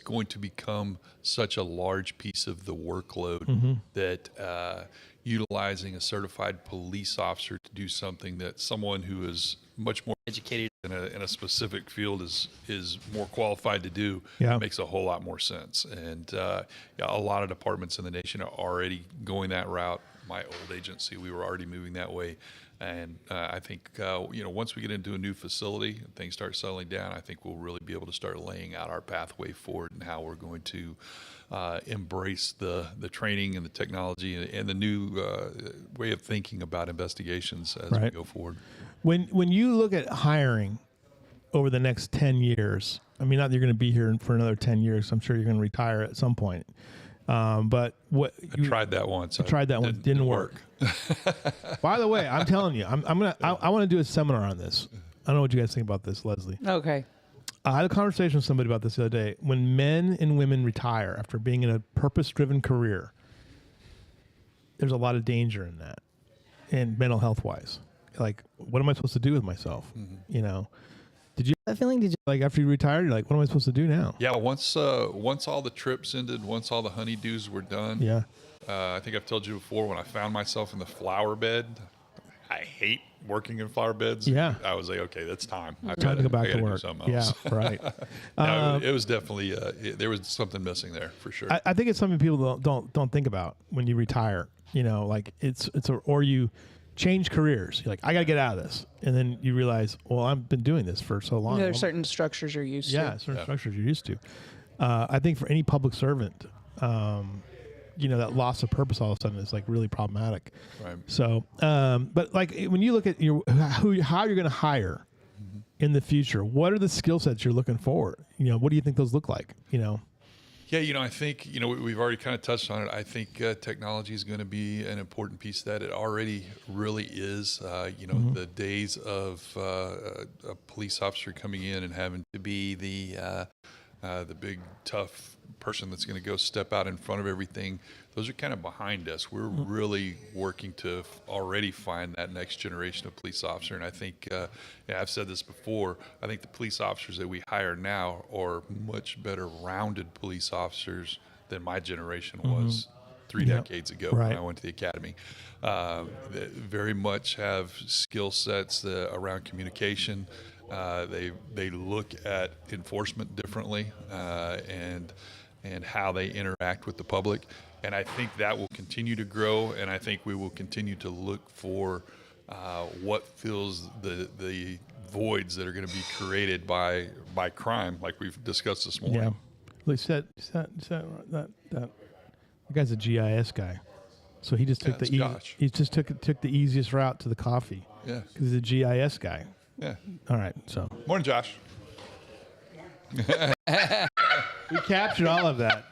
going to become such a large piece of the workload that utilizing a certified police officer to do something that someone who is much more educated in a specific field is more qualified to do makes a whole lot more sense. And a lot of departments in the nation are already going that route. My old agency, we were already moving that way. And I think, once we get into a new facility and things start settling down, I think we'll really be able to start laying out our pathway forward and how we're going to embrace the training and the technology and the new way of thinking about investigations as we go forward. When you look at hiring over the next 10 years, I mean, not that you're going to be here for another 10 years. I'm sure you're going to retire at some point. But I tried that once. Didn't work. By the way, I'm telling you, I want to do a seminar on this. I don't know what you guys think about this, Leslie. Okay. I had a conversation with somebody about this the other day. When men and women retire after being in a purpose-driven career, there's a lot of danger in that, and mental health-wise. Like, what am I supposed to do with myself? Did you have that feeling? Did you, like, after you retired, you're like, what am I supposed to do now? Yeah, once all the trips ended, once all the honeydews were done. Yeah. I think I've told you before, when I found myself in the flower bed, I hate working in flower beds. Yeah. I was like, okay, that's time. Time to go back to work. Yeah, right. It was definitely there was something missing there for sure. I think it's something people don't think about when you retire. Like or you change careers. You're like, I got to get out of this, and then you realize, well, I've been doing this for so long. There's certain structures you're used to. Yeah, certain structures you're used to. I think for any public servant, that loss of purpose all of a sudden is like really problematic. Right. So, but like when you look at how you're going to hire in the future, what are the skill sets you're looking for? What do you think those look like? Yeah, I think, we've already kind of touched on it. I think technology is going to be an important piece of that. It already really is. The days of a police officer coming in and having to be the big, tough person that's going to go step out in front of everything, those are kind of behind us. We're really working to already find that next generation of police officer. And I think, I've said this before, I think the police officers that we hire now are much better rounded police officers than my generation was 3 decades ago when I went to the academy. That very much have skill sets around communication, They look at enforcement differently, and how they interact with the public. And I think that will continue to grow, and I think we will continue to look for what fills the voids that are going to be created by crime, like we've discussed this morning. Yeah. They said that guy's a GIS guy, so he just took that's the Josh. he just took the easiest route to the coffee. Yeah. Because he's a GIS guy. Yeah. All right, so Morning, Josh. we captured all of that.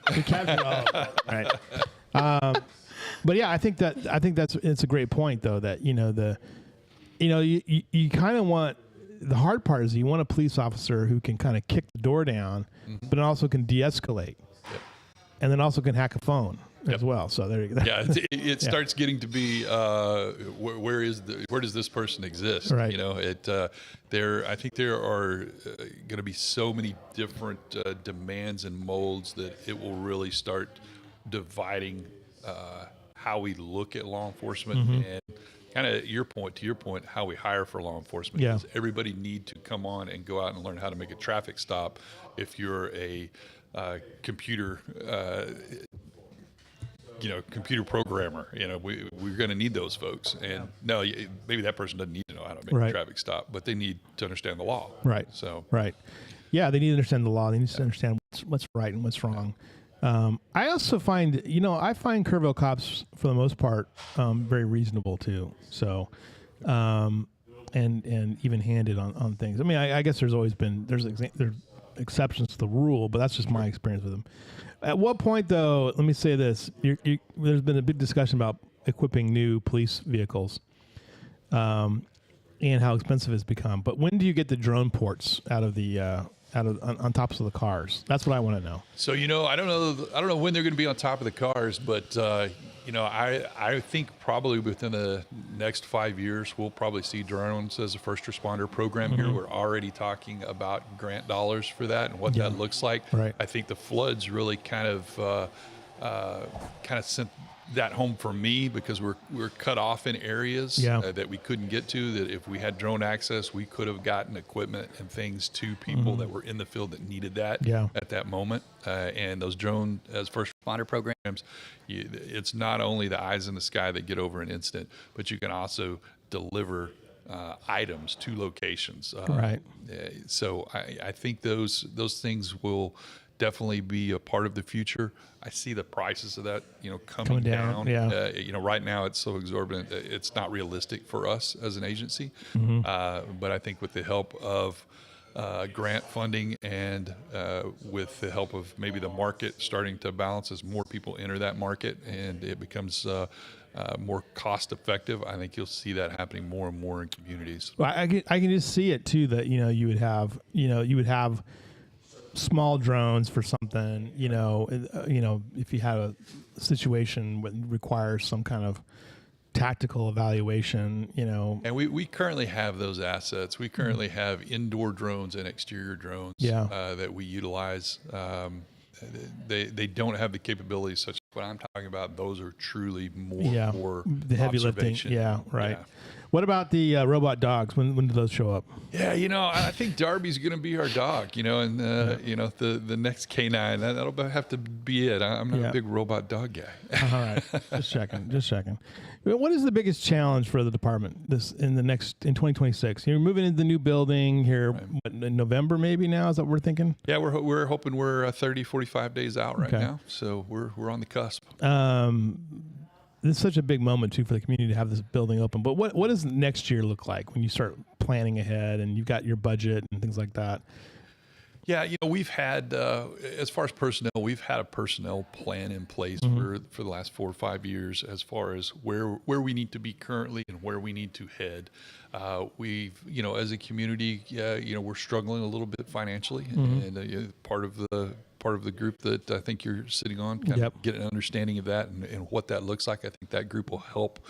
Right. But yeah, I think it's a great point though, that you kind of want, the hard part is you want a police officer who can kind of kick the door down, but also can de-escalate, and then also can hack a phone as well. So there you go. Yeah, it starts getting to be where does this person exist? Right. I think there are going to be so many different demands and molds that it will really start dividing how we look at law enforcement, and kind of to your point, how we hire for law enforcement. Yeah. Is everybody need to come on and go out and learn how to make a traffic stop if you're a computer computer programmer. We're going to need those folks. And no, maybe that person doesn't need to know how to make a traffic stop, but they need to understand the law. Right. So right. Yeah, they need to understand the law. They need to understand what's right and what's wrong. I also find, I find Kerrville cops for the most part very reasonable too. So, and even-handed on things. I mean, I guess there's exceptions to the rule, but that's just my experience with them. At what point, though, let me say this: there's been a big discussion about equipping new police vehicles, and how expensive it's become. But when do you get the drone ports out of the on tops of the cars? That's what I want to know. So I don't know when they're going to be on top of the cars, but I think probably within the next 5 years we'll probably see drones as a first responder program here. We're already talking about grant dollars for that and what that looks like. Right. I think the floods really kind of sent that home for me, because we're cut off in areas that we couldn't get to, that if we had drone access, we could have gotten equipment and things to people that were in the field that needed that at that moment. And those drone as first responder programs, it's not only the eyes in the sky that get over an incident, but you can also deliver items to locations. Right. So I think those things will definitely be a part of the future. I see the prices of that, coming down. Yeah. Right now it's so exorbitant, it's not realistic for us as an agency. But I think with the help of grant funding and with the help of maybe the market starting to balance as more people enter that market and it becomes more cost effective, I think you'll see that happening more and more in communities. Well, I can just see it too, that you would have small drones for something, if you had a situation that requires some kind of tactical evaluation, And we currently have those assets. We currently have indoor drones and exterior drones that we utilize. They don't have the capabilities such as what I'm talking about. Those are truly more for the heavy lifting. observation. Right. Yeah. What about the robot dogs? When do those show up? Yeah, I think Darby's going to be our dog, and the next canine, that'll have to be it. I'm not a big robot dog guy. All right, just checking. What is the biggest challenge for the department in 2026? You're moving into the new building here in November, maybe now. Is that what we're thinking? Yeah, we're hoping we're 30, 45 days out right now, so we're on the cusp. It's such a big moment too for the community to have this building open. But what does next year look like when you start planning ahead and you've got your budget and things like that? Yeah, we've had, as far as personnel, we've had a personnel plan in place for the last 4 or 5 years as far as where we need to be currently and where we need to head. We've, as a community, we're struggling a little bit financially, and part of part of the group that I think you're sitting on, kind Yep. of get an understanding of that and what that looks like. I think that group will help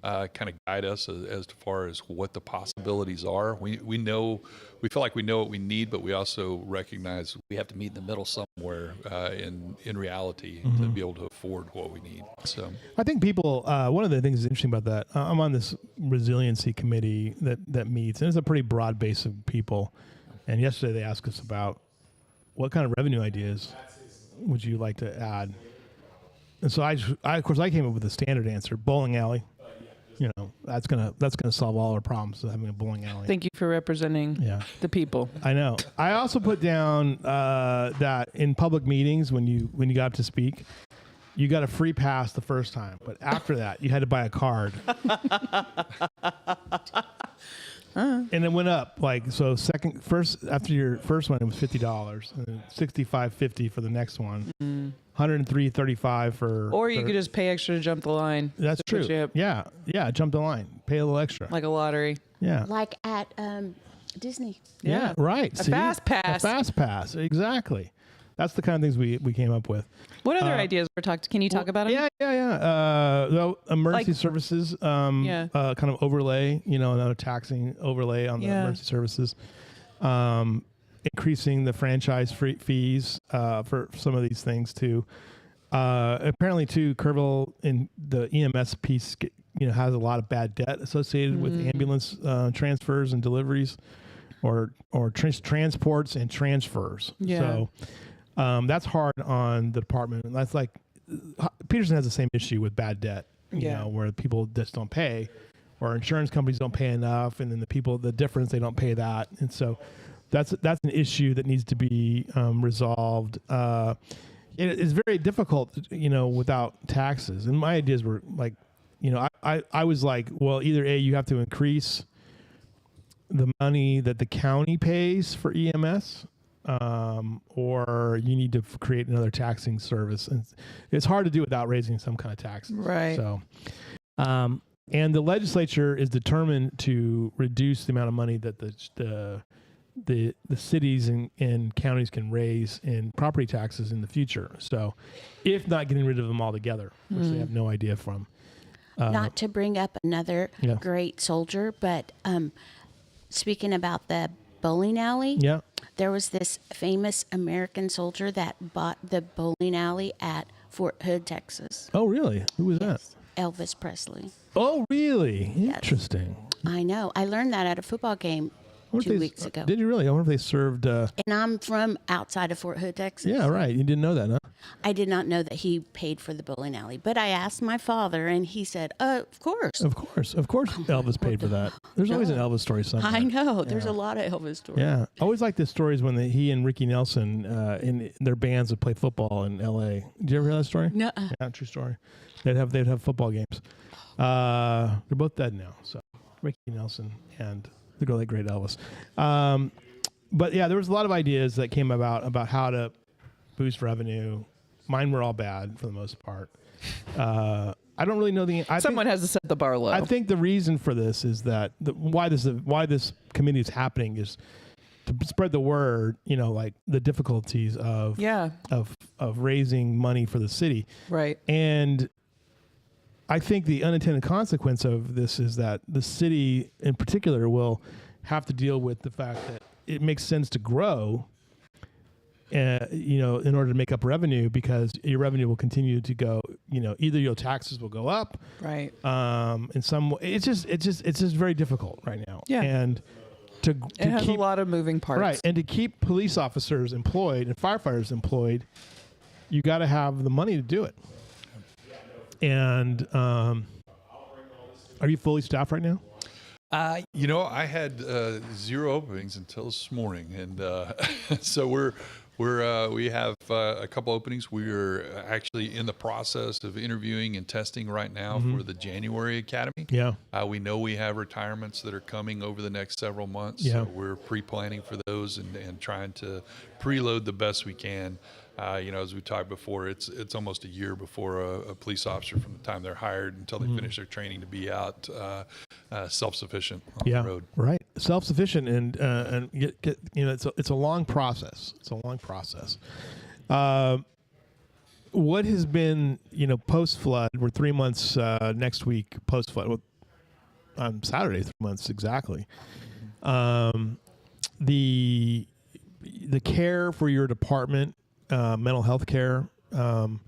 kind of guide us as far as what the possibilities are. We feel like we know what we need, but we also recognize we have to meet in the middle somewhere in reality to be able to afford what we need. So I think people, one of the things that's interesting about that, I'm on this resiliency committee that meets, and it's a pretty broad base of people. And yesterday they asked us about what kind of revenue ideas would you like to add? And so I of course I came up with a standard answer: bowling alley. You know, that's gonna solve all our problems, having a bowling alley. Thank you for representing the people. I know. I also put down that in public meetings, when you got up to speak, you got a free pass the first time, but after that, you had to buy a card. And it went up after your first one it was $50, and then $65.50 for the next one, $103.35 for. Or you could just pay extra to jump the line. That's true. Yeah, jump the line, pay a little extra, Like a lottery. yeah, Like at Disney. yeah, right. A fast pass. A fast pass, exactly. That's the kind of things we came up with. What other ideas were talked? Can you talk about them? Yeah. Emergency Like- services, kind of overlay, another taxing overlay on the emergency services. Increasing the franchise fees for some of these things too. Apparently, too, Kerrville in the EMS piece, has a lot of bad debt associated with ambulance transfers and deliveries, or transports and transfers. Yeah. So. That's hard on the department. And that's like Peterson has the same issue with bad debt, where people just don't pay, or insurance companies don't pay enough, and then the difference, they don't pay that, and so that's an issue that needs to be resolved. It is very difficult, without taxes. And my ideas were like, I was like, well, either you have to increase the money that the county pays for EMS. Or you need to create another taxing service, and it's hard to do without raising some kind of taxes. Right. So, and the legislature is determined to reduce the amount of money that the cities and counties can raise in property taxes in the future. So, if not getting rid of them altogether, which they have no idea from. Not to bring up another Yeah. great soldier, but speaking about the bowling alley, Yeah. there was this famous American soldier that bought the bowling alley at Fort Hood, Texas. Oh, really? Who was that? Elvis Presley. Oh, really? Yes. Interesting. I know. I learned that at a football game I wonder if 2 they- weeks ago. Did you really? I wonder if they served. And I'm from outside of Fort Hood, Texas. Yeah, right. You didn't know that, huh? I did not know that he paid for the bowling alley, but I asked my father, and he said, "Of course." Of course, Elvis paid for that. There's always an Elvis story somewhere. I know. There's a lot of Elvis stories. Yeah, I always like the stories when he and Ricky Nelson in their bands would play football in L.A. Did you ever hear that story? No. Yeah, true story. They'd have football games. They're both dead now. So Ricky Nelson and the really great Elvis. But yeah, there was a lot of ideas that came about how to boost revenue. Mine were all bad for the most part. I don't really know Someone has to set the bar low. I think the reason for this is that why this committee is happening is to spread the word. Like the difficulties of raising money for the city. Right. And I think the unintended consequence of this is that the city in particular will have to deal with the fact that it makes sense to grow, in order to make up revenue, because your revenue will continue to go, either your taxes will go up. Right. In some way, it's just very difficult right now. Yeah. And to It has keep a lot of moving parts. right, and to keep police officers employed and firefighters employed, you got to have the money to do it. And are you fully staffed right now? I had 0 openings until this morning, and so we have a couple openings. We are actually in the process of interviewing and testing right now for the January Academy. Yeah. We know we have retirements that are coming over the next several months. Yeah. So we're pre-planning for those and trying to preload the best we can. As we talked before, it's almost a year before a police officer, from the time they're hired until they finish their training, to be out self-sufficient on the road. Right. Self-sufficient and it's a long process. It's a long process. What has been, post flood? We're 3 months next week post flood. Well, on Saturday, 3 months exactly. The care for your department, mental health care. We don't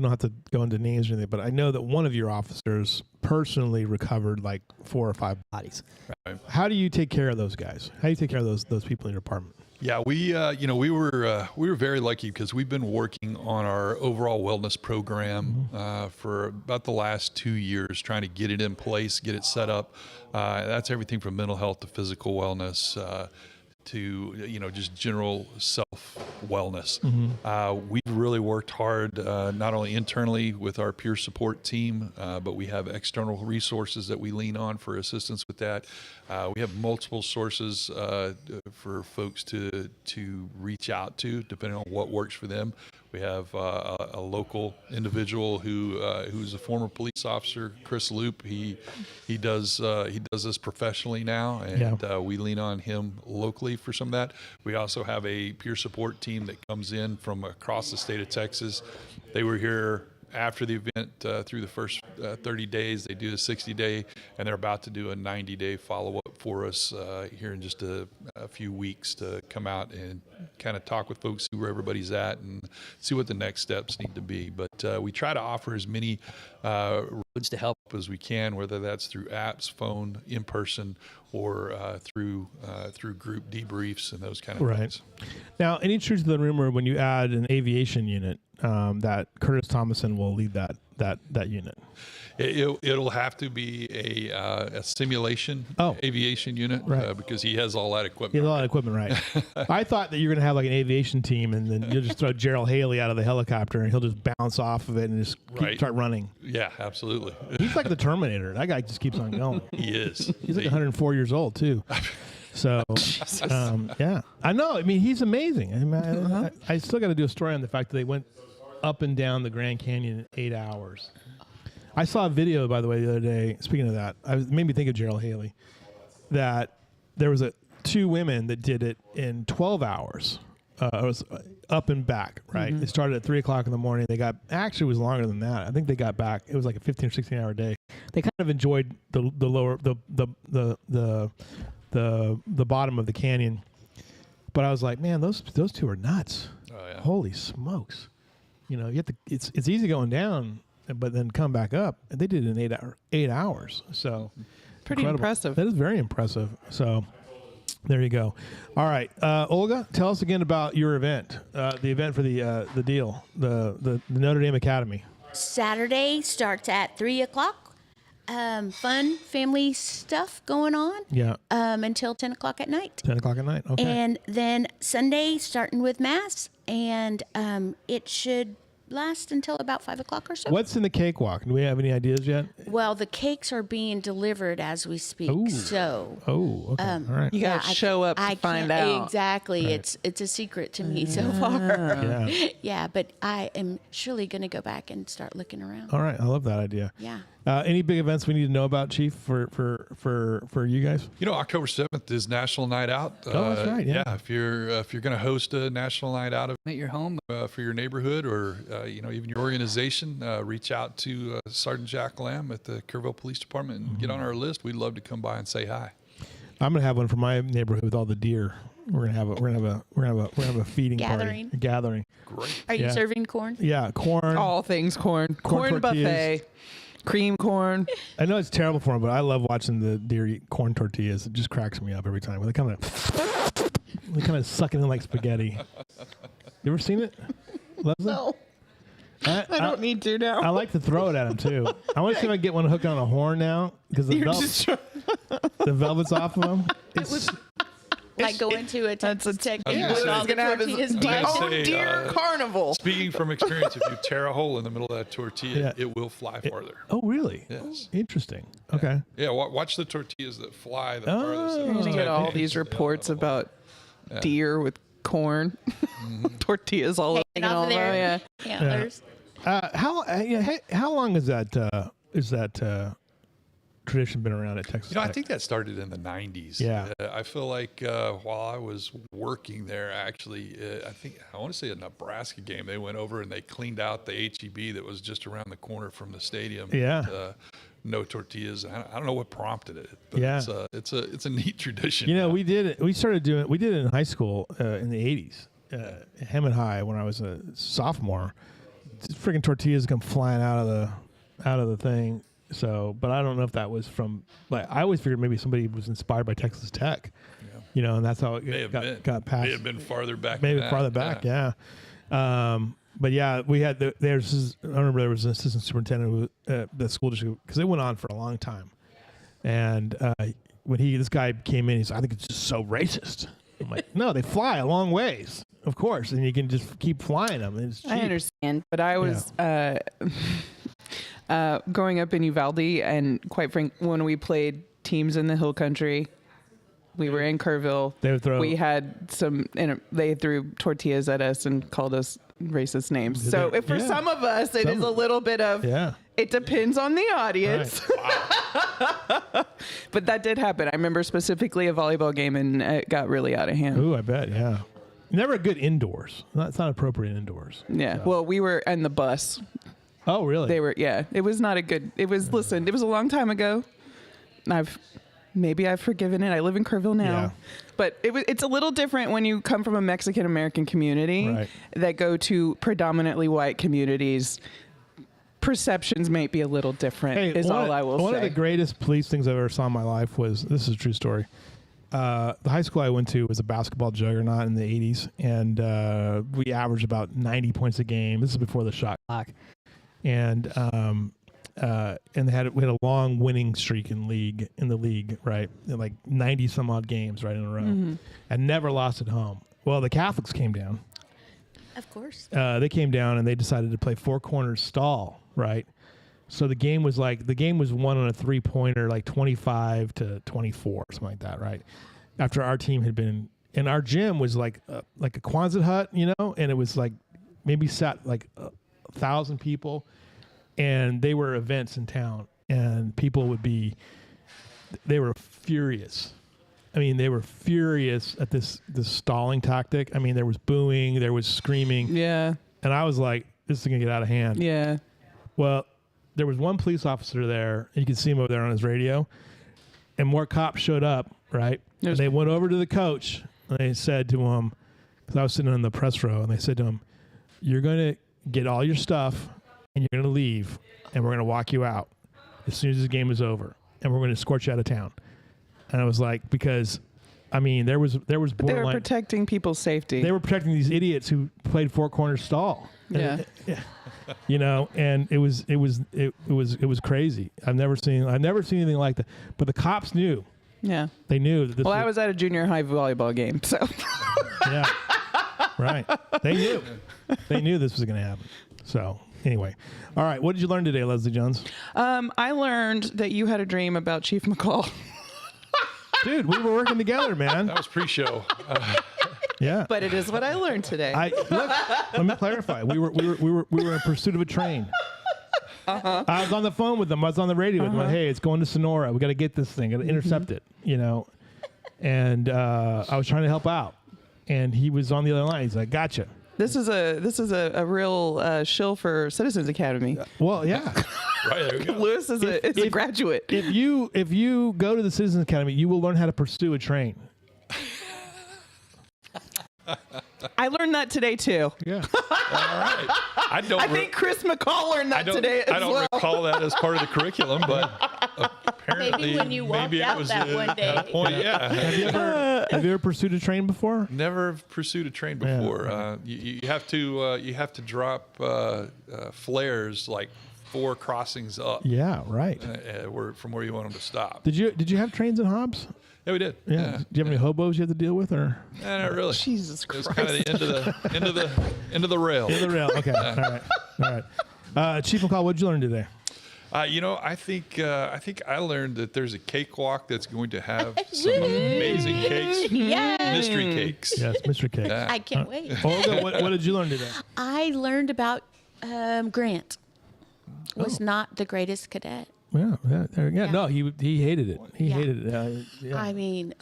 have to go into names or anything, but I know that one of your officers personally recovered like 4 or 5 bodies. Right. How do you take care of those guys? How do you take care of those people in your department? Yeah, we were very lucky because we've been working on our overall wellness program for about the last 2 years, trying to get it in place, get it set up. That's everything from mental health to physical wellness. To just general self wellness. We've really worked hard, not only internally with our peer support team, but we have external resources that we lean on for assistance with that. We have multiple sources for folks to reach out to, depending on what works for them. We have a local individual who's a former police officer, Chris Loop. He does this professionally now, and we lean on him locally for some of that. We also have a peer support team that comes in from across the state of Texas. They were here after the event through the first 30 days. They do the 60-day, and they're about to do a 90-day follow-up for us here in just a few weeks to come out and kind of talk with folks, see where everybody's at, and see what the next steps need to be. But we try to offer as many roads to help as we can, whether that's through apps, phone, in person, or through group debriefs and those kind of things. Now, any truth to the rumor when you add an aviation unit that Curtis Thomason will lead that unit? It'll have to be a simulation aviation unit because he has all that equipment. He has all that equipment, right? I thought that you were going to have like an aviation team, and then you'll just throw Gerald Haley out of the helicopter, and he'll just bounce off of it and just start running. Yeah, absolutely. He's like the Terminator. That guy just keeps on going. He is. He's like 104 years old too. So, yeah, I know. I mean, he's amazing. I mean, I still got to do a story on the fact that they went up and down the Grand Canyon in 8 hours. I saw a video, by the way, the other day. Speaking of that, it made me think of Gerald Haley. That there was 2 women that did it in 12 hours. It was up and back, right? They started at 3 o'clock in the morning. They got actually it was longer than that. I think they got back. It was like a 15 or 16 hour day. They kind of enjoyed the lower the bottom of the canyon, but I was like, man, those 2 are nuts. Oh yeah. Holy smokes! You have to. It's easy going down, but then come back up. And they did it in 8 hours. So pretty impressive. That is very impressive. So there you go. All right, Olga, tell us again about your event. The event for the deal, the Notre Dame Academy. Saturday starts at 3 o'clock. Fun family stuff going on. Yeah. Until 10 o'clock at night. 10 o'clock at night. Okay. And then Sunday starting with mass, and it should last until about 5 o'clock or so. What's in the cakewalk? Do we have any ideas yet? Well, the cakes are being delivered as we speak. Ooh. So. Oh, okay. All right. You got to show up to find out. Exactly. Right. It's a secret to me so far. Yeah. Yeah, but I am surely going to go back and start looking around. All right. I love that idea. Yeah. Any big events we need to know about, Chief, for you guys? October 7th is National Night Out. Oh, that's right. Yeah. If you're going to host a National Night Out at your home for your neighborhood or even your organization, reach out to Sergeant Jack Lamb at the Kerrville Police Department and get on our list. We'd love to come by and say hi. I'm gonna have one for my neighborhood with all the deer. We're gonna have a feeding Gathering. party. Gathering. Great. Are you serving corn? Yeah, corn. All things corn. Corn tortillas. buffet. Cream corn. I know it's terrible for them, but I love watching the deer eat corn tortillas. It just cracks me up every time. They kind of suck it in like spaghetti. You ever seen it, Leslie? No. I don't need to now. I like to throw it at him too. I want to see if I can get one hooked on a horn now because the velvet's off of him. Like go into a Texas Tech. He's gonna have his deer carnival. Speaking from experience, if you tear a hole in the middle of that tortilla, it will fly farther. Oh, really? Yes. Interesting. Okay. Yeah, watch the tortillas that fly the farthest. You're gonna get all these reports about deer with corn, tortillas all hanging off their antlers. How long is that? tradition been around at Texas Tech. I think that started in the 90s. Yeah. I feel like while I was working there, actually, I want to say a Nebraska game, they went over and they cleaned out the HEB that was just around the corner from the stadium. Yeah. No tortillas. I don't know what prompted it, but Yeah. it's a neat tradition. We did it. We did it in high school in the 80s. Hemet High, when I was a sophomore, freaking tortillas come flying out of the thing. So, but I don't know if that was from, like, I always figured maybe somebody was inspired by Texas Tech, and that's how it got passed. May have been farther back. Maybe farther back, yeah. But yeah, we had I remember there was an assistant superintendent who, the school district, because they went on for a long time, and when this guy came in, he said, "I think it's just so racist." I'm like, no, they fly a long ways, of course, and you can just keep flying them. It's cheap. I understand, but I was growing up in Uvalde, and quite frankly, when we played teams in the Hill Country, we were in Kerrville. We had they threw tortillas at us and called us racist names. So for some of us, it is a little bit of. Yeah. It depends on the audience. Right. But that did happen. I remember specifically a volleyball game, and it got really out of hand. Ooh, I bet, yeah. Never good indoors. It's not appropriate indoors. Yeah. So. Well, we were in the bus. Oh, really? They were, yeah. It was not a good, it was a long time ago. Maybe I've forgiven it. I live in Kerrville now. Yeah. But it's a little different when you come from a Mexican-American community that go to predominantly white communities. Perceptions may be a little different, all I will say. One of the greatest police things I've ever saw in my life was, this is a true story. The high school I went to was a basketball juggernaut in the 80s, and we averaged about 90 points a game. This is before the shot clock. And we had a long winning streak in the league, right? Like 90 some odd games right in a row, and never lost at home. Well, the Catholics came down. Of course. They came down and they decided to play four corners stall, right? So the game was won on a 3-pointer, like 25-24, something like that, right? After our team had been, and our gym was like a Quonset hut, and it was like maybe sat like 1,000 people, and they were events in town, and people they were furious. I mean, they were furious at this stalling tactic. I mean, there was booing, there was screaming. Yeah. And I was like, this is going to get out of hand. Yeah. Well, there was one police officer there, and you can see him over there on his radio, and more cops showed up, right? And they went over to the coach, and they said to him, because I was sitting in the press row, and they said to him, you're going to get all your stuff, and you're going to leave, and we're going to walk you out as soon as this game is over, and we're going to escort you out of town. And I was like, because, I mean, there was borderline. They were protecting people's safety. They were protecting these idiots who played four corner stall. Yeah. And it was crazy. I've never seen anything like that. But the cops knew. Yeah. They knew that this. Well, I was at a junior high volleyball game, so. Yeah. Right. They knew. They knew this was going to happen. So. Anyway, all right. What did you learn today, Leslie Jones? I learned that you had a dream about Chief McCall. Dude, we were working together, man. That was pre-show. Yeah. But it is what I learned today. Let me clarify. We were in pursuit of a train. Uh-huh. I was on the phone with them. I was on the radio with them. Hey, it's going to Sonora. We got to get this thing. Got to intercept it. And I was trying to help out, and he was on the other line. He's like, "Gotcha." This is a real shill for Citizens Academy. Well, yeah. Right, there we go. Lewis is a graduate. If you go to the Citizens Academy, you will learn how to pursue a train. I learned that today too. Yeah. All right. I think Chris McCall learned that today as well. I don't recall that as part of the curriculum, but apparently Maybe when you walked out that one day. Point, yeah. Have you ever pursued a train before? Never pursued a train before. Yeah. You have to drop flares like 4 crossings up. Yeah, right. From where you want them to stop. Did you have trains in Hobbs? Yeah, we did. Yeah. Do you have any hobos you had to deal with, or? Not really. Jesus Christ. It was kind of the end of the rail. End of the rail. Okay. All right. Chief McCall, what did you learn today? I think I learned that there's a cakewalk that's going to have some amazing cakes. Yes. Mystery cakes. Yes, mystery cakes. Yeah. I can't wait. Olga, what did you learn today? I learned about Grant was not the greatest cadet. Yeah. No, he hated it. He Yeah. hated it. Yeah. I mean,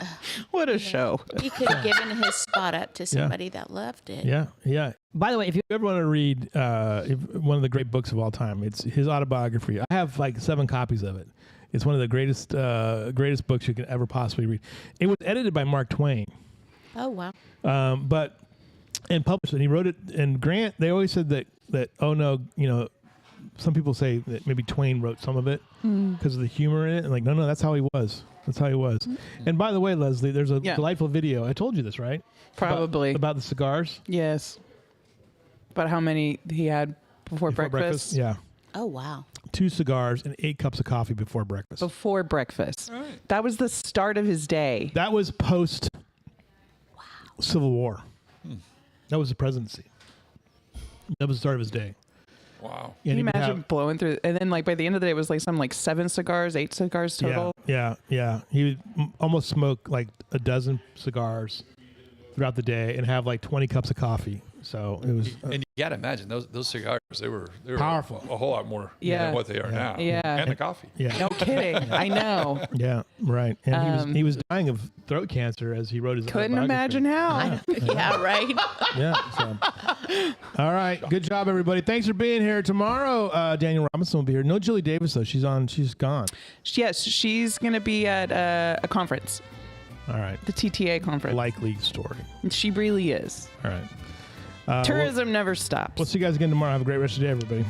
What a show. he could have given his spot up to somebody that loved it. Yeah. By the way, if you ever want to read one of the great books of all time, it's his autobiography. I have like 7 copies of it. It's one of the greatest books you can ever possibly read. It was edited by Mark Twain. Oh, wow. And published, and he wrote it. And Grant, they always said that oh no, some people say that maybe Twain wrote some of it because of the humor in it. And like, no, that's how he was. That's how he was. And by the way, Leslie, there's a delightful video. I told you this, right? Probably. About the cigars. Yes. About how many he had before breakfast? Yeah. Oh, wow. 2 cigars and 8 cups of coffee before breakfast. Before breakfast. That was the start of his day. That was post Civil War. That was the presidency. That was the start of his day. Wow. Can you imagine blowing through? And then by the end of the day, it was like 7 cigars, 8 cigars total. Yeah. He would almost smoke like a dozen cigars throughout the day and have like 20 cups of coffee. So it was. And you got to imagine those cigars, they were powerful. a whole lot more than what they are now. Yeah. And the coffee. Yeah. No kidding. I know. Yeah, right. And he was dying of throat cancer as he wrote his Couldn't autobiography. imagine how. Yeah, right. Yeah. So. All right. Good job, everybody. Thanks for being here. Tomorrow, Daniel Robinson will be here. No Julie Davis, though. She's gone. Yes, she's going to be at a conference, All right. the TTA conference. Likely story. She really is. All right. Tourism never stops. We'll see you guys again tomorrow. Have a great rest of the day, everybody.